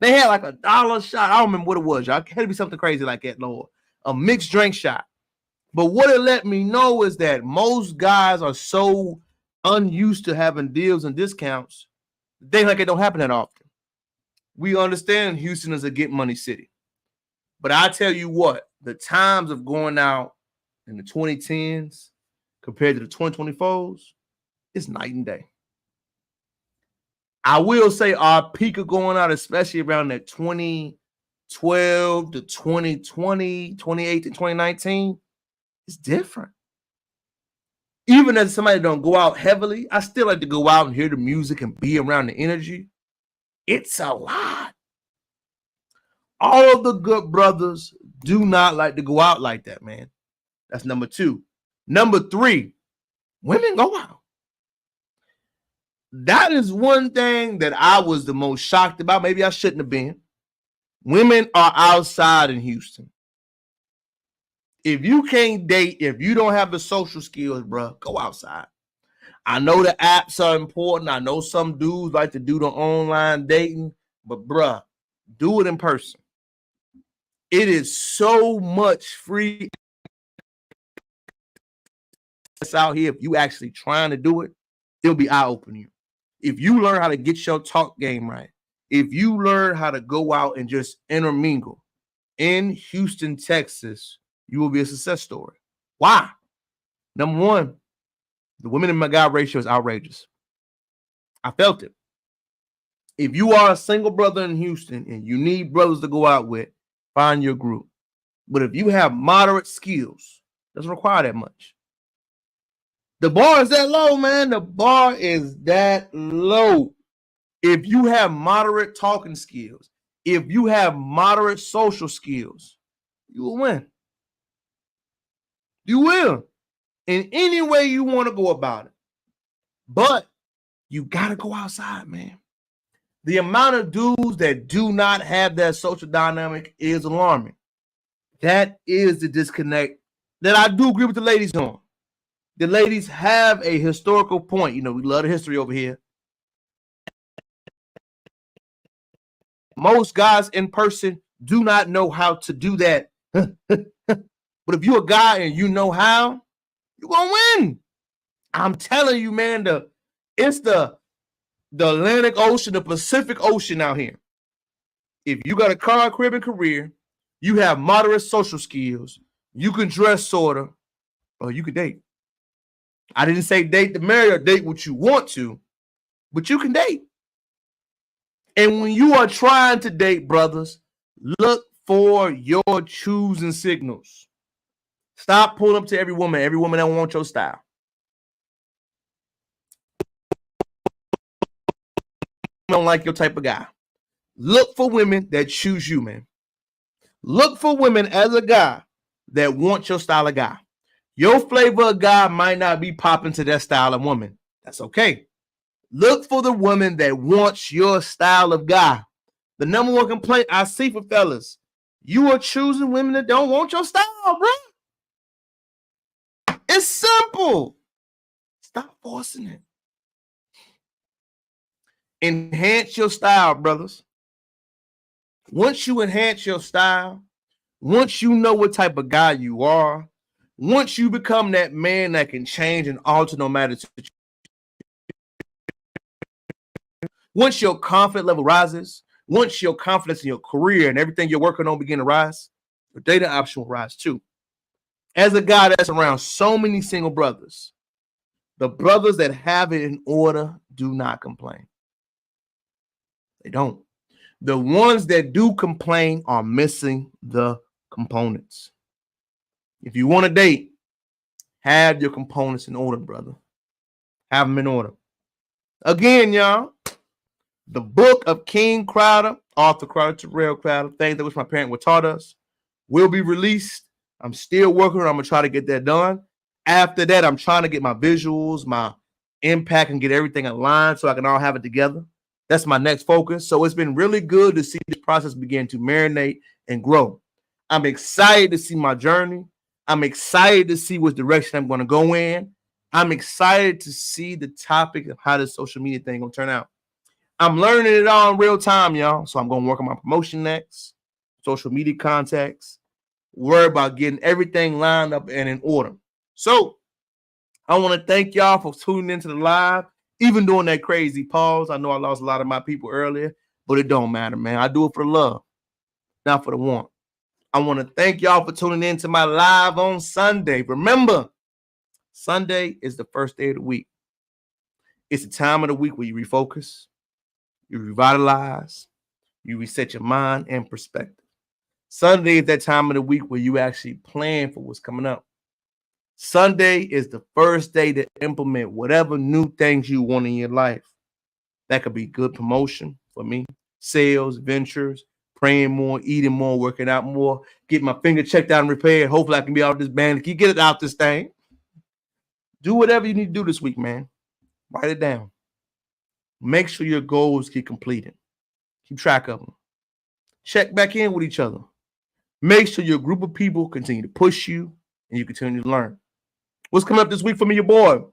They had like $1 shot. I don't remember what it was. Y'all. It had to be something crazy like that, Lord. A mixed drink shot. But what it let me know is that most guys are so unused to having deals and discounts. Things like it don't happen that often. We understand Houston is a get money city. But I tell you what, the times of going out in the 2010s compared to the 2024s, it's night and day. I will say our peak of going out, especially around that 2012 to 2020, 2018 to 2019, is different. Even as somebody don't go out heavily, I still like to go out and hear the music and be around the energy. It's a lot. All of the good brothers do not like to go out like that, man. That's number two. Number three, women go out. That is one thing that I was the most shocked about. Maybe I shouldn't have been. Women are outside in Houston. If you can't date, if you don't have the social skills, bro, go outside. I know the apps are important. I know some dudes like to do the online dating, but bruh, do it in person. It is so much free out here. If you actually trying to do it, it'll be eye-opening. If you learn how to get your talk game right, if you learn how to go out and just intermingle in Houston, Texas, you will be a success story. Why? Number one, the women in my guy ratio is outrageous. I felt it. If you are a single brother in Houston and you need brothers to go out with, find your group. But if you have moderate skills, doesn't require that much. The bar is that low, man. The bar is that low. If you have moderate talking skills, if you have moderate social skills, you will win. You will. In any way you want to go about it. But you got to go outside, man. The amount of dudes that do not have that social dynamic is alarming. That is the disconnect that I do agree with the ladies on. The ladies have a historical point. You know, we love the history over here. Most guys in person do not know how to do that. But if you're a guy and you know how, you're going to win. I'm telling you, man, it's the Atlantic Ocean, the Pacific Ocean out here. If you got a car, crib, and career, You have moderate social skills. You can dress sorta, or you can date. I didn't say date to marry or date what you want to, but you can date. And when you are trying to date, brothers, look for your choosing signals. Stop pulling up to every woman. Every woman don't want your style. Don't like your type of guy. Look for women that choose you, man. Look for women as a guy that want your style of guy. Your flavor of guy might not be popping to that style of woman. That's okay. Look for the woman that wants your style of guy. The number one complaint I see for fellas, you are choosing women that don't want your style, bro. It's simple. Stop forcing it. Enhance your style, brothers. Once you enhance your style, once you know what type of guy you are, once you become that man that can change and alter no matter situation, once your confidence level rises, once your confidence in your career and everything you're working on begin to rise, your dating option will rise too. As a guy that's around so many single brothers, the brothers that have it in order do not complain. They don't. The ones that do complain are missing the components. If you want to date, have your components in order, brother. Have them in order. Again, y'all, the book of King Crowder, Arthur Crowder, Terrell Crowder, things that which my parents were taught us, will be released. I'm still working on it. I'm going to try to get that done. After that, I'm trying to get my visuals, my impact, and get everything aligned so I can all have it together. That's my next focus. So it's been really good to see this process begin to marinate and grow. I'm excited to see my journey. I'm excited to see which direction I'm going to go in. I'm excited to see the topic of how this social media thing going to turn out. I'm learning it all in real time, y'all. So I'm going to work on my promotion next, social media contacts, worry about getting everything lined up and in order. So I want to thank y'all for tuning into the live, even during that crazy pause. I know I lost a lot of my people earlier, but it don't matter, man. I do it for the love, not for the want. I want to thank y'all for tuning in to my live on Sunday. Remember, Sunday is the first day of the week. It's the time of the week where you refocus, you revitalize, you reset your mind and perspective. Sunday is that time of the week where you actually plan for what's coming up. Sunday is the first day to implement whatever new things you want in your life. That could be good promotion for me, sales, ventures, praying more, eating more, working out more, get my finger checked out and repaired. Hopefully I can be out of this band. You get it out this thing. Do whatever you need to do this week, man. Write it down. Make sure your goals get completed. Keep track of them. Check back in with each other. Make sure your group of people continue to push you and you continue to learn. What's coming up this week for me, your boy?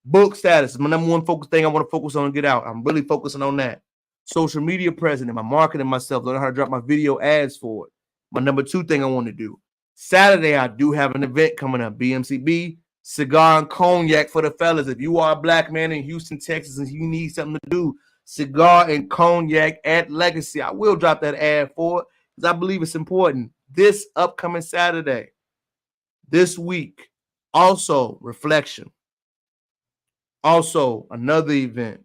Book status is my number one focus thing I want to focus on and get out. I'm really focusing on that. Social media presence, my marketing myself, learning how to drop my video ads for it. My number two thing I want to do. Saturday, I do have an event coming up, BMCB, Cigar and Cognac for the fellas. If you are a black man in Houston, Texas, and you need something to do, Cigar and Cognac at Legacy. I will drop that ad for it because I believe it's important. This upcoming Saturday, this week, also reflection, also another event,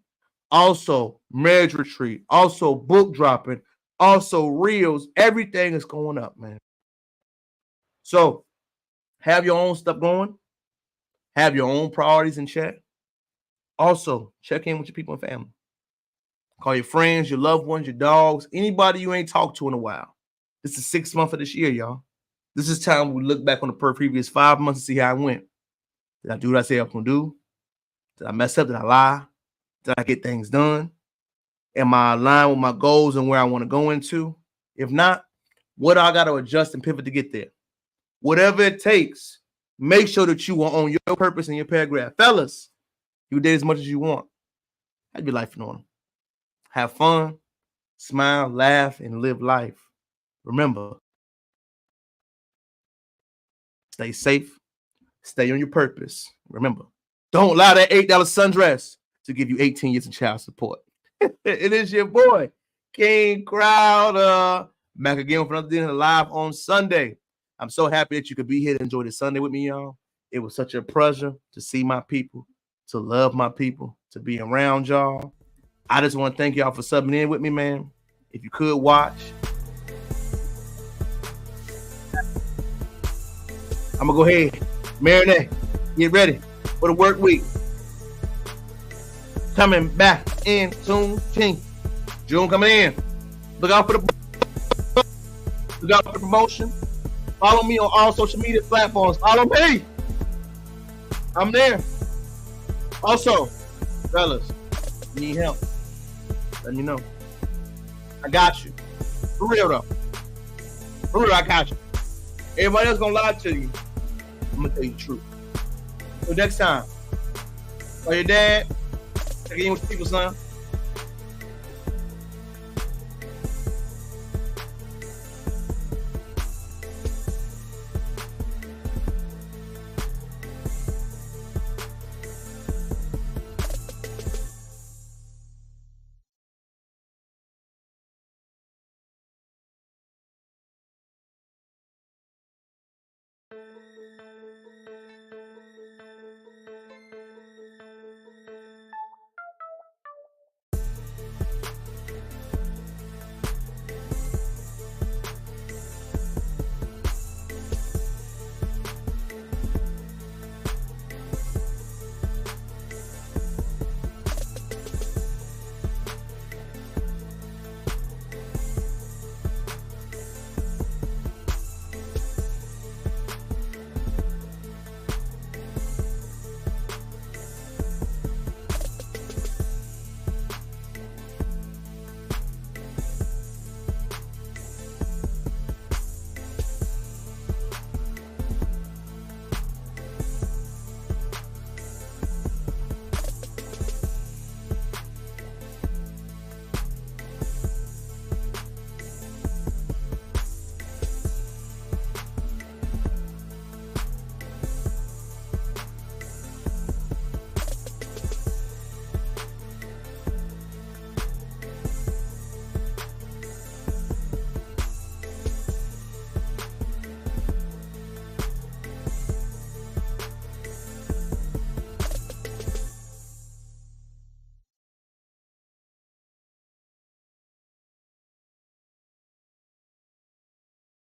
also marriage retreat, also book dropping, also reels. Everything is going up, man. So have your own stuff going. Have your own priorities in check. Also, check in with your people and family. Call your friends, your loved ones, your dogs, anybody you ain't talked to in a while. This is 6 months of this year, y'all. This is time we look back on the previous 5 months and see how it went. Did I do what I said I was going to do? Did I mess up? Did I lie? Did I get things done? Am I aligned with my goals and where I want to go into? If not, what do I got to adjust and pivot to get there? Whatever it takes, make sure that you are on your purpose and your paragraph. Fellas, you did as much as you want. Have your life in order. Have fun, smile, laugh, and live life. Remember, stay safe, stay on your purpose. Remember, don't allow that $8 sundress to give you 18 years of child support. It is your boy, King Crowder. Back again for another dinner live on Sunday. I'm so happy that you could be here to enjoy this Sunday with me, y'all. It was such a pleasure to see my people, to love my people, to be around y'all. I just want to thank y'all for subbing in with me, man. If you could watch, I'm going to go ahead, marinate, get ready for the work week. Coming back in June. June coming in. Look out for the promotion. Follow me on all social media platforms. Follow me. I'm there. Also, fellas, you need help, let me know. I got you. For real though. For real, I got you. Everybody else gonna lie to you. I'm gonna tell you the truth. So next time, call your dad. Check in with people, son.